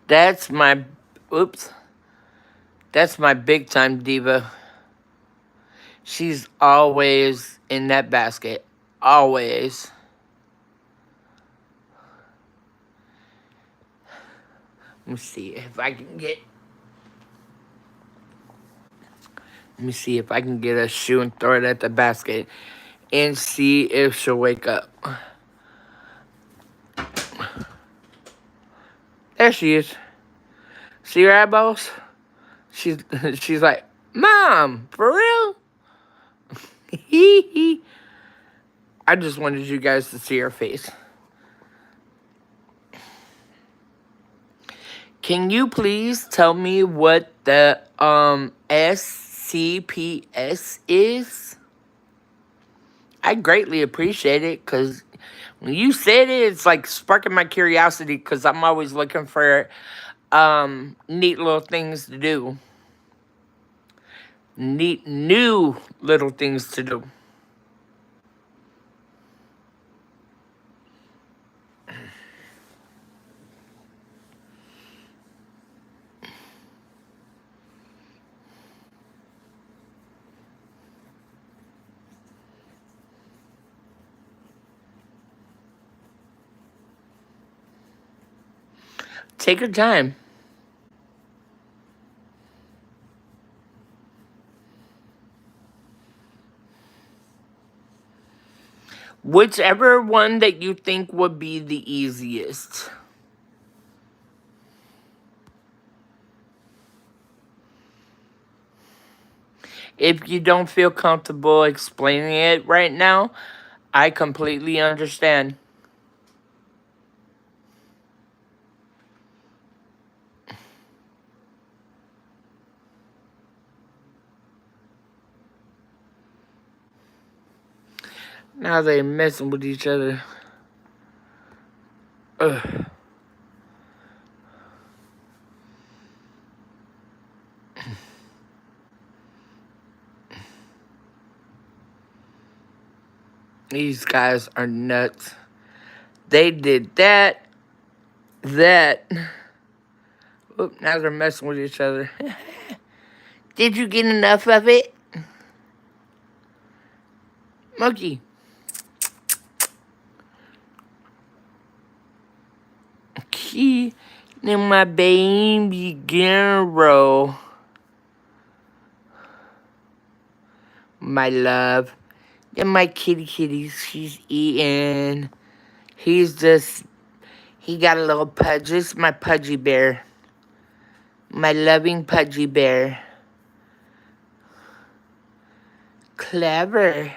That's my. Oops. That's my big time diva. She's always in that basket. Always. Let me see if I can get. Let me see if I can get a shoe and throw it at the basket and see if she'll wake up. There she is. See her eyeballs? She's like, Mom, for real? I just wanted you guys to see her face. Can you please tell me what the SCPS is? I greatly appreciate it because when you said it, it's like sparking my curiosity because I'm always looking for neat little things to do. Neat new little things to do. Take your time. Whichever one that you think would be the easiest. If you don't feel comfortable explaining it right now, I completely understand. Now they messing with each other. Ugh. These guys are nuts. They did that. Oop, now they're messing with each other. Did you get enough of it? Monkey. Key. Then my baby girl. My love. Then my kitty, she's eating. He got a little pudge. This is my pudgy bear. My loving pudgy bear. Clever.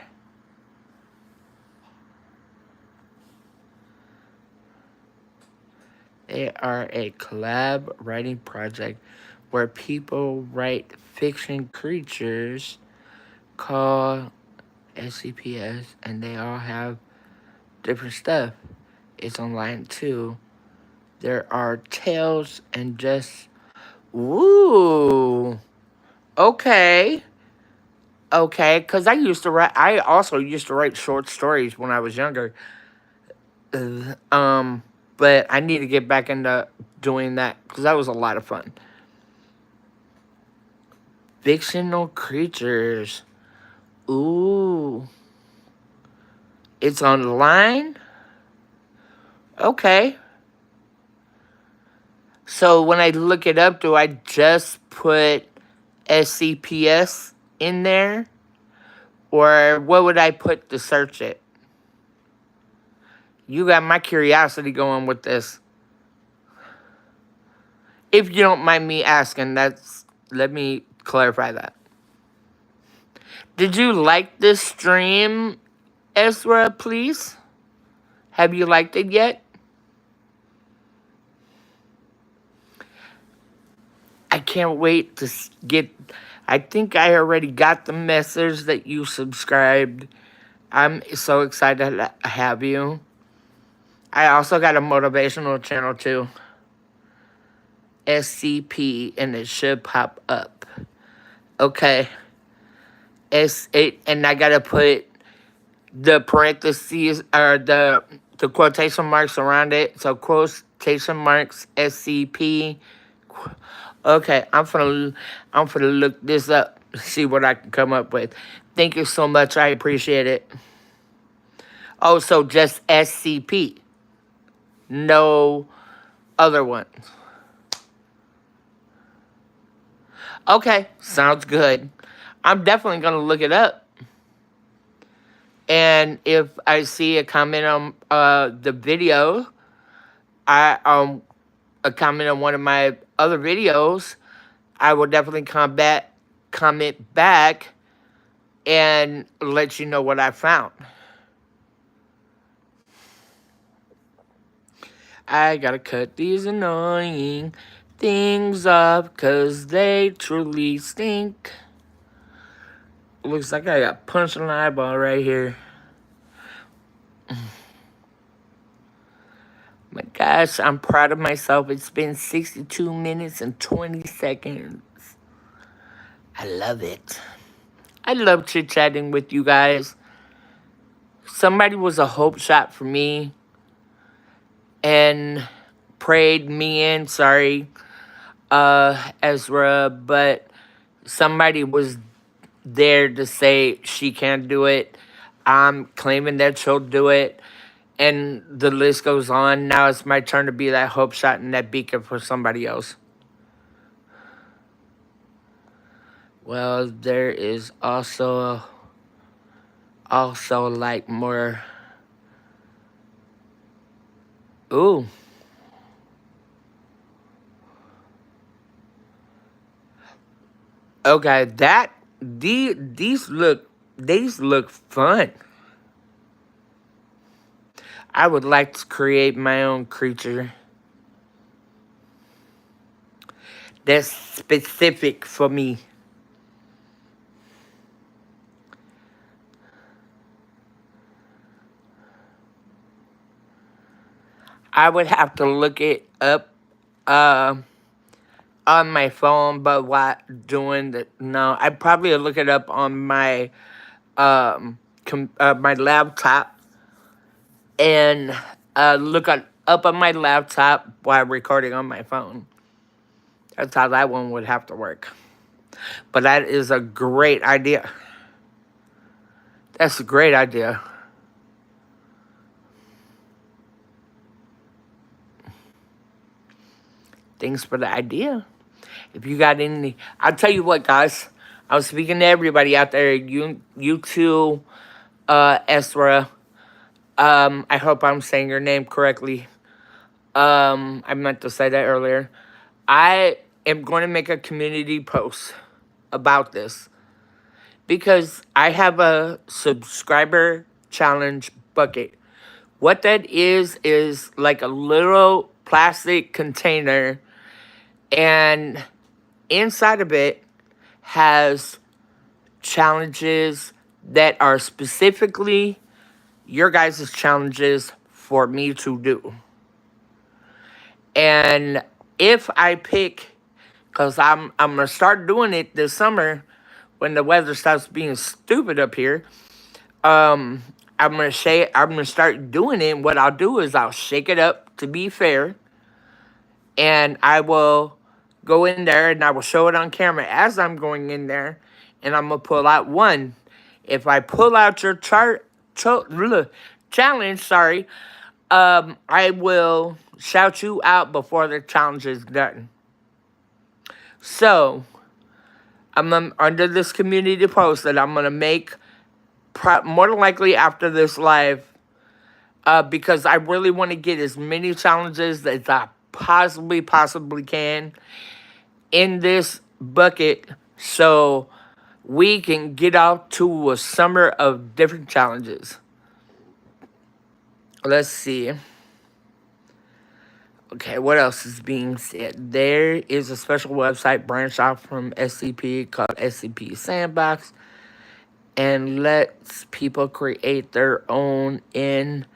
They are a collab writing project where people write fiction creatures called SCPS, and they all have different stuff. is online too. There are tales and just ooh. Okay. Okay, because I also used to write short stories when I was younger. Um, but I need to get back into doing that because that was a lot of fun. Fictional creatures. Ooh, it's online. Okay. So when I look it up, do I just put SCPS in there, or what would I put to search it? You got my curiosity going with this. If you don't mind me asking, let me clarify that. Did you like this stream, Ezra, please? Have you liked it yet? I can't wait to get. I think I already got the message that you subscribed. I'm so excited to have you. I also got a motivational channel too. SCP, and it should pop up. Okay. S8, and I gotta put the parentheses or the quotation marks around it. So quotation marks SCP. Okay, I'm gonna look this up, see what I can come up with. Thank you so much. I appreciate it. Oh, so just SCP, no other ones. Okay, sounds good. I'm definitely gonna look it up. And if I see a comment on the video, a comment on one of my other videos, I will definitely comment back and let you know what I found. I gotta cut these annoying things off because they truly stink. Looks like I got punched in the eyeball right here. My gosh, I'm proud of myself. It's been 62 minutes and 20 seconds. I love it. I love chit-chatting with you guys. Somebody was a hope shot for me and prayed me in. Sorry, Ezra, but somebody was there to say she can't do it. I'm claiming that she'll do it. And the list goes on. Now it's my turn to be that hope shot and that beacon for somebody else. Well, there is also like more. Ooh. Okay, these look fun. I would like to create my own creature that's specific for me. I would have to look it up on my phone, but what doing the no, I'd probably look it up on my my laptop and up on my laptop while recording on my phone. That's how that one would have to work. But that is a great idea. That's a great idea. Thanks for the idea. If you got any, I'll tell you what, guys. I was speaking to everybody out there. You too, Ezra. I hope I'm saying your name correctly. I meant to say that earlier. I am going to make a community post about this because I have a subscriber challenge bucket. What that is like a little plastic container, and inside of it has challenges that are specifically your guys' challenges for me to do. And if I pick, because I'm gonna start doing it this summer when the weather stops being stupid up here. Um, I'm gonna start doing it. And what I'll do is I'll shake it up to be fair, and I will go in there and I will show it on camera as I'm going in there, and I'm gonna pull out one. If I pull out your challenge, sorry, I will shout you out before the challenge is done. So, under this community post that I'm gonna make, more than likely after this live, because I really want to get as many challenges as I possibly can in this bucket, so we can get out to a summer of different challenges. Let's see. Okay, what else is being said? There is a special website branch off from SCP called SCP Sandbox, and lets people create their own in.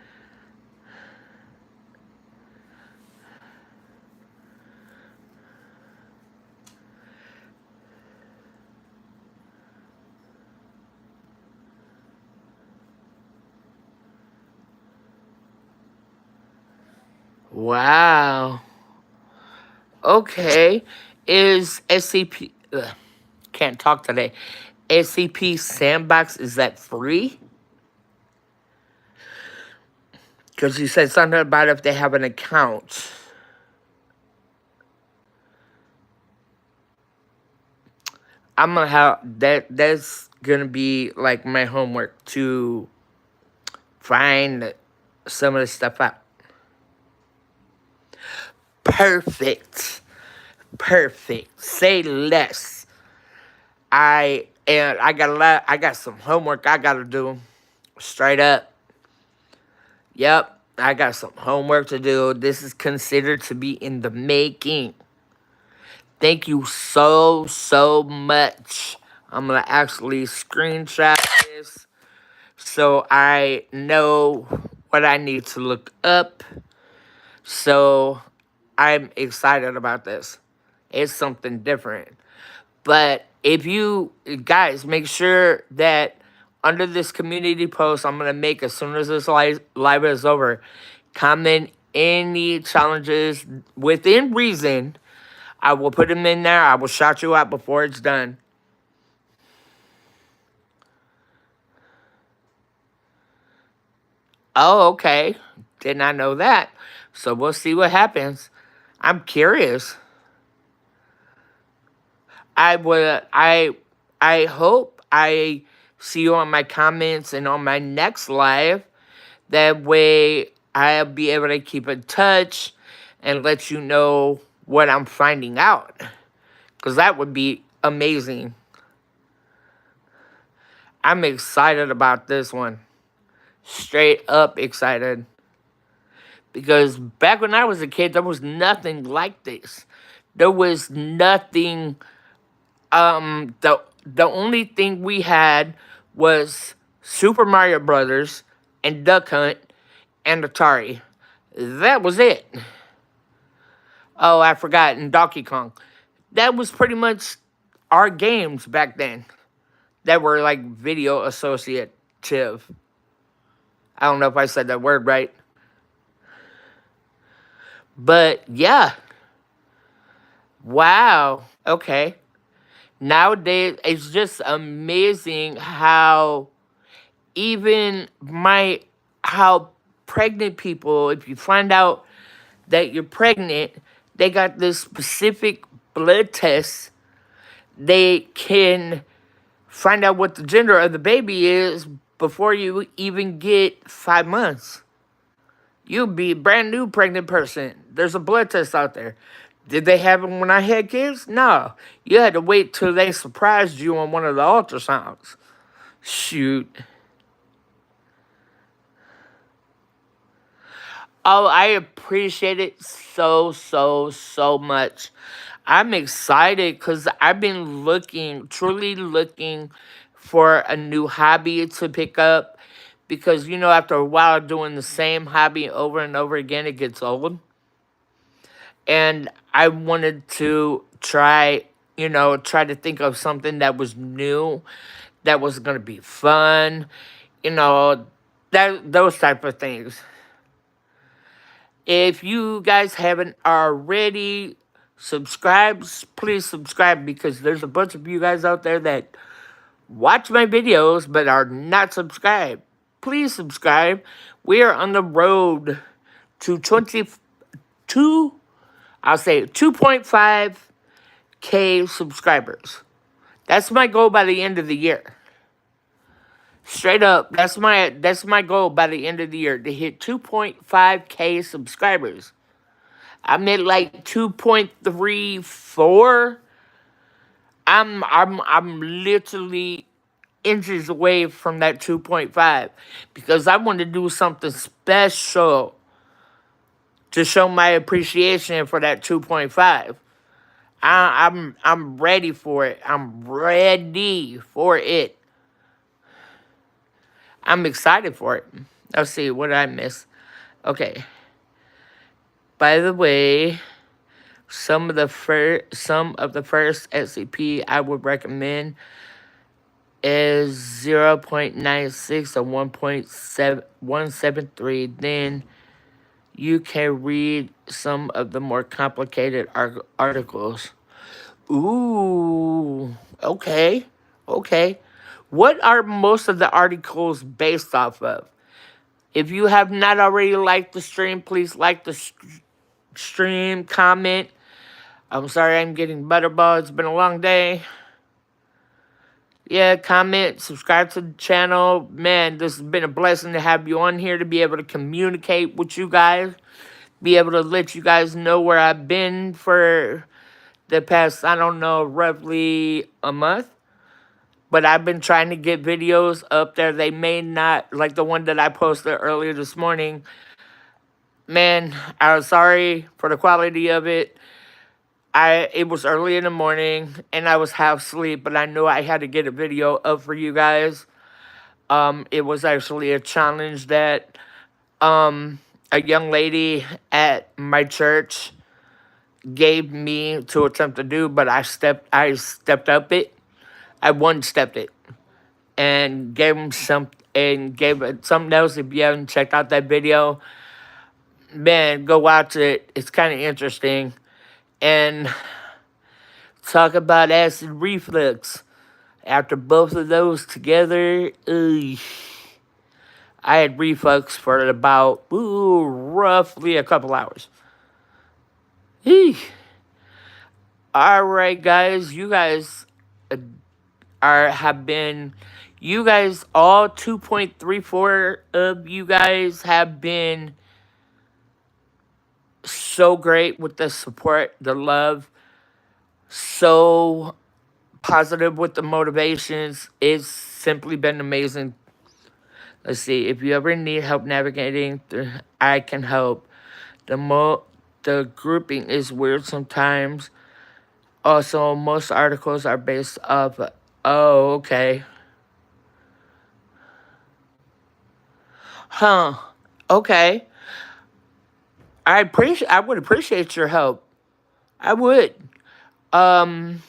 Wow. Okay. Is SCP... can't talk today. SCP Sandbox, is that free? Because you said something about if they have an account. I'm gonna have that's gonna be like my homework to find some of the stuff out. Perfect. Say less. I got some homework I gotta do. Straight up. Yep, I got some homework to do. This is considered to be in the making. Thank you so much. I'm going to actually screenshot this so I know what I need to look up. So I'm excited about this. It's something different. But if you guys make sure that under this community post I'm going to make as soon as this live is over, comment any challenges within reason. I will put them in there. I will shout you out before it's done. Oh, okay. Did not know that. So we'll see what happens. I'm curious. I hope I see you on my comments and on my next live. That way I'll be able to keep in touch and let you know what I'm finding out. Because that would be amazing. I'm excited about this one. Straight up excited. Because back when I was a kid, there was nothing like this. There was nothing. The only thing we had was Super Mario Brothers and Duck Hunt and Atari. That was it. Oh, I forgot, and Donkey Kong. That was pretty much our games back then. That were like video associative. I don't know if I said that word right. But yeah. Wow. Okay. Nowadays, it's just amazing how how pregnant people, if you find out that you're pregnant, they got this specific blood test. They can find out what the gender of the baby is before you even get 5 months. You'll be a brand new pregnant person. There's a blood test out there. Did they have them when I had kids? No. You had to wait till they surprised you on one of the ultrasounds. Shoot. Oh, I appreciate it so much. I'm excited because I've been truly looking for a new hobby to pick up because you know after a while doing the same hobby over and over again it gets old. And I wanted to try, try to think of something that was new, that was going to be fun, you know, that those type of things. If you guys haven't already subscribed, please subscribe, because there's a bunch of you guys out there that watch my videos but are not subscribed. Please subscribe. We are on the road to 22, I'll say 2.5K subscribers. That's my goal by the end of the year. Straight up, that's my goal by the end of the year, to hit 2.5K subscribers. I'm at like 2.34. I'm literally inches away from that 2.5, because I want to do something special to show my appreciation for that 2.5. I'm ready for it. I'm ready for it. I'm excited for it. Let's see, what did I miss? Okay. By the way, some of the first SCP I would recommend is 0.96 or 1.173. Then you can read some of the more complicated articles. Ooh, okay. What are most of the articles based off of? If you have not already liked the stream, please like the stream, comment. I'm sorry I'm getting butterball. It's been a long day. Yeah, comment, subscribe to the channel. Man, this has been a blessing to have you on here, to be able to communicate with you guys, be able to let you guys know where I've been for the past, I don't know, roughly a month. But I've been trying to get videos up there. They may not, like the one that I posted earlier this morning. Man, I'm sorry for the quality of it. It was early in the morning and I was half asleep, but I knew I had to get a video up for you guys. It was actually a challenge that a young lady at my church gave me to attempt to do, but I stepped up it. I one-stepped it and gave him gave it something else. If you haven't checked out that video, man, go watch it. It's kind of interesting. And talk about acid reflux. After both of those together, I had reflux for about roughly a couple hours. All right, guys, you guys you guys, all 2.34 of you guys have been so great with the support, the love, so positive with the motivations. It's simply been amazing. Let's see, if you ever need help navigating, I can help. The grouping is weird sometimes. Also, most articles are based off. Oh, okay. Huh. Okay. I would appreciate your help. I would. Um,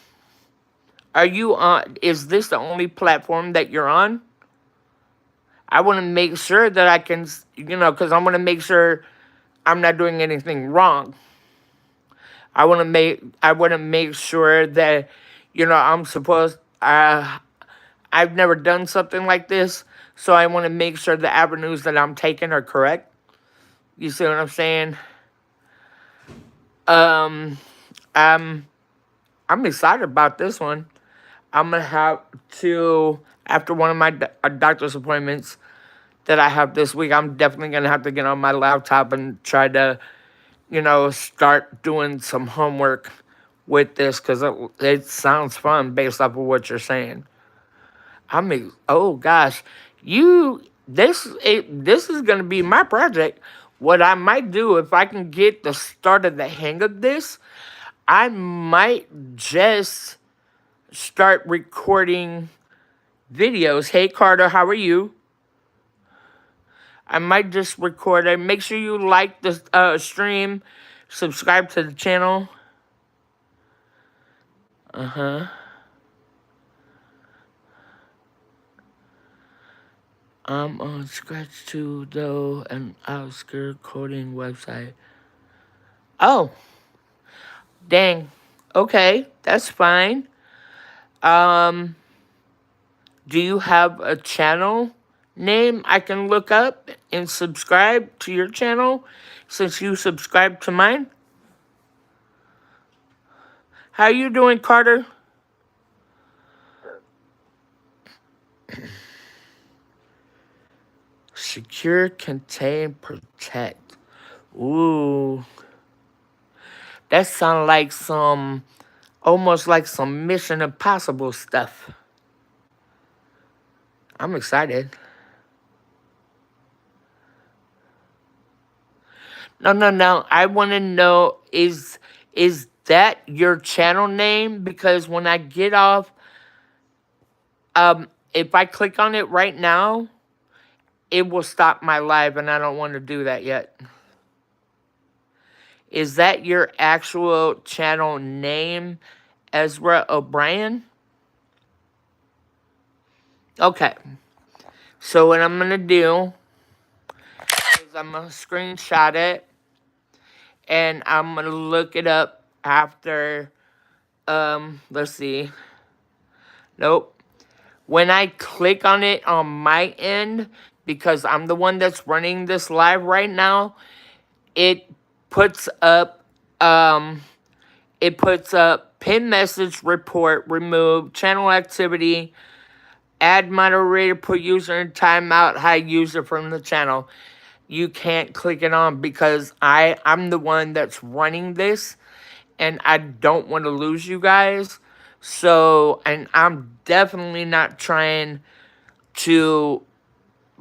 are you on? Is this the only platform that you're on? I want to make sure that I can, because I want to make sure I'm not doing anything wrong. I want to make sure that, I'm supposed. I've never done something like this, so I want to make sure the avenues that I'm taking are correct. You see what I'm saying? I'm excited about this one. I'm gonna have to, after one of my doctor's appointments that I have this week, I'm definitely gonna have to get on my laptop and try to, start doing some homework with this, because it sounds fun based off of what you're saying. Oh gosh, this is gonna be my project. What I might do, if I can get the start of the hang of this, I might just start recording videos. Hey Carter, how are you? I might just record it. Make sure you like the stream. Subscribe to the channel. I'm on Scratch 2, though, an obscure coding website. Oh. Dang. Okay, that's fine. Do you have a channel name I can look up and subscribe to your channel since you subscribe to mine? How you doing, Carter? Secure, contain, protect. Ooh. That sounds like almost like some Mission Impossible stuff. I'm excited. No. I want to know, is that your channel name? Because when I get off, if I click on it right now, it will stop my live, and I don't want to do that yet. Is that your actual channel name, Ezra O'Brien? Okay. So what I'm going to do is I'm going to screenshot it, and I'm going to look it up after, let's see. Nope. When I click on it on my end, because I'm the one that's running this live right now, it puts up, pin message report removed, channel activity, add moderator, put user in timeout, hide user from the channel. You can't click it on because I'm the one that's running this, and I don't want to lose you guys. So, and I'm definitely not trying to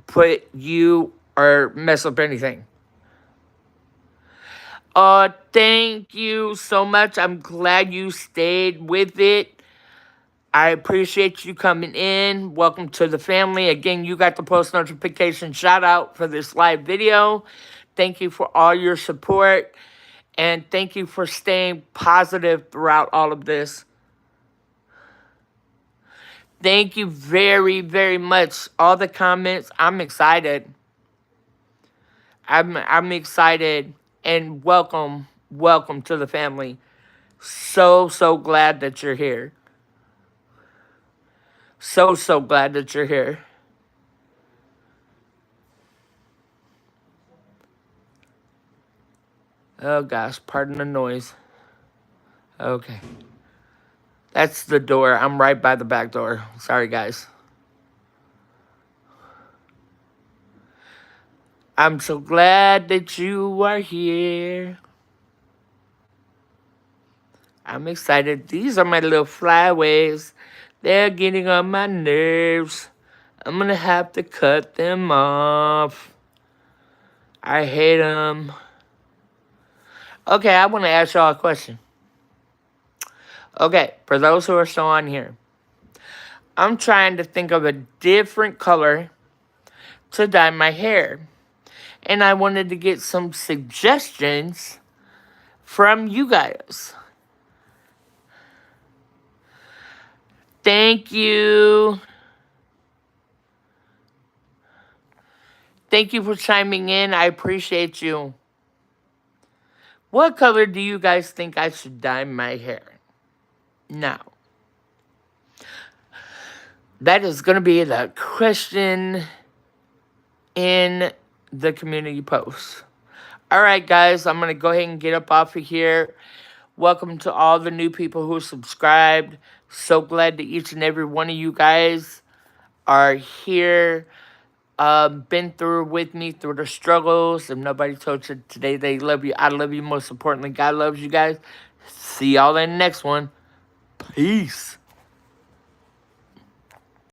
put you or mess up anything. Thank you so much. I'm glad you stayed with it. I appreciate you coming in. Welcome to the family. Again, you got the post notification shout out for this live video. Thank you for all your support. And thank you for staying positive throughout all of this. Thank you very, very much. All the comments, I'm excited. I'm excited, and welcome to the family. So glad that you're here. So glad that you're here. Oh gosh, pardon the noise. Okay. That's the door. I'm right by the back door. Sorry, guys. I'm so glad that you are here. I'm excited. These are my little flyaways. They're getting on my nerves. I'm gonna have to cut them off. I hate them. Okay, I want to ask y'all a question. Okay, for those who are still on here, I'm trying to think of a different color to dye my hair. And I wanted to get some suggestions from you guys. Thank you. Thank you for chiming in. I appreciate you. What color do you guys think I should dye my hair? Now, that is going to be the question in the community post. All right, guys, I'm going to go ahead and get up off of here. Welcome to all the new people who subscribed. So glad that each and every one of you guys are here. Been through with me through the struggles. If nobody told you today they love you, I love you. Most importantly, God loves you guys. See y'all in the next one. Peace.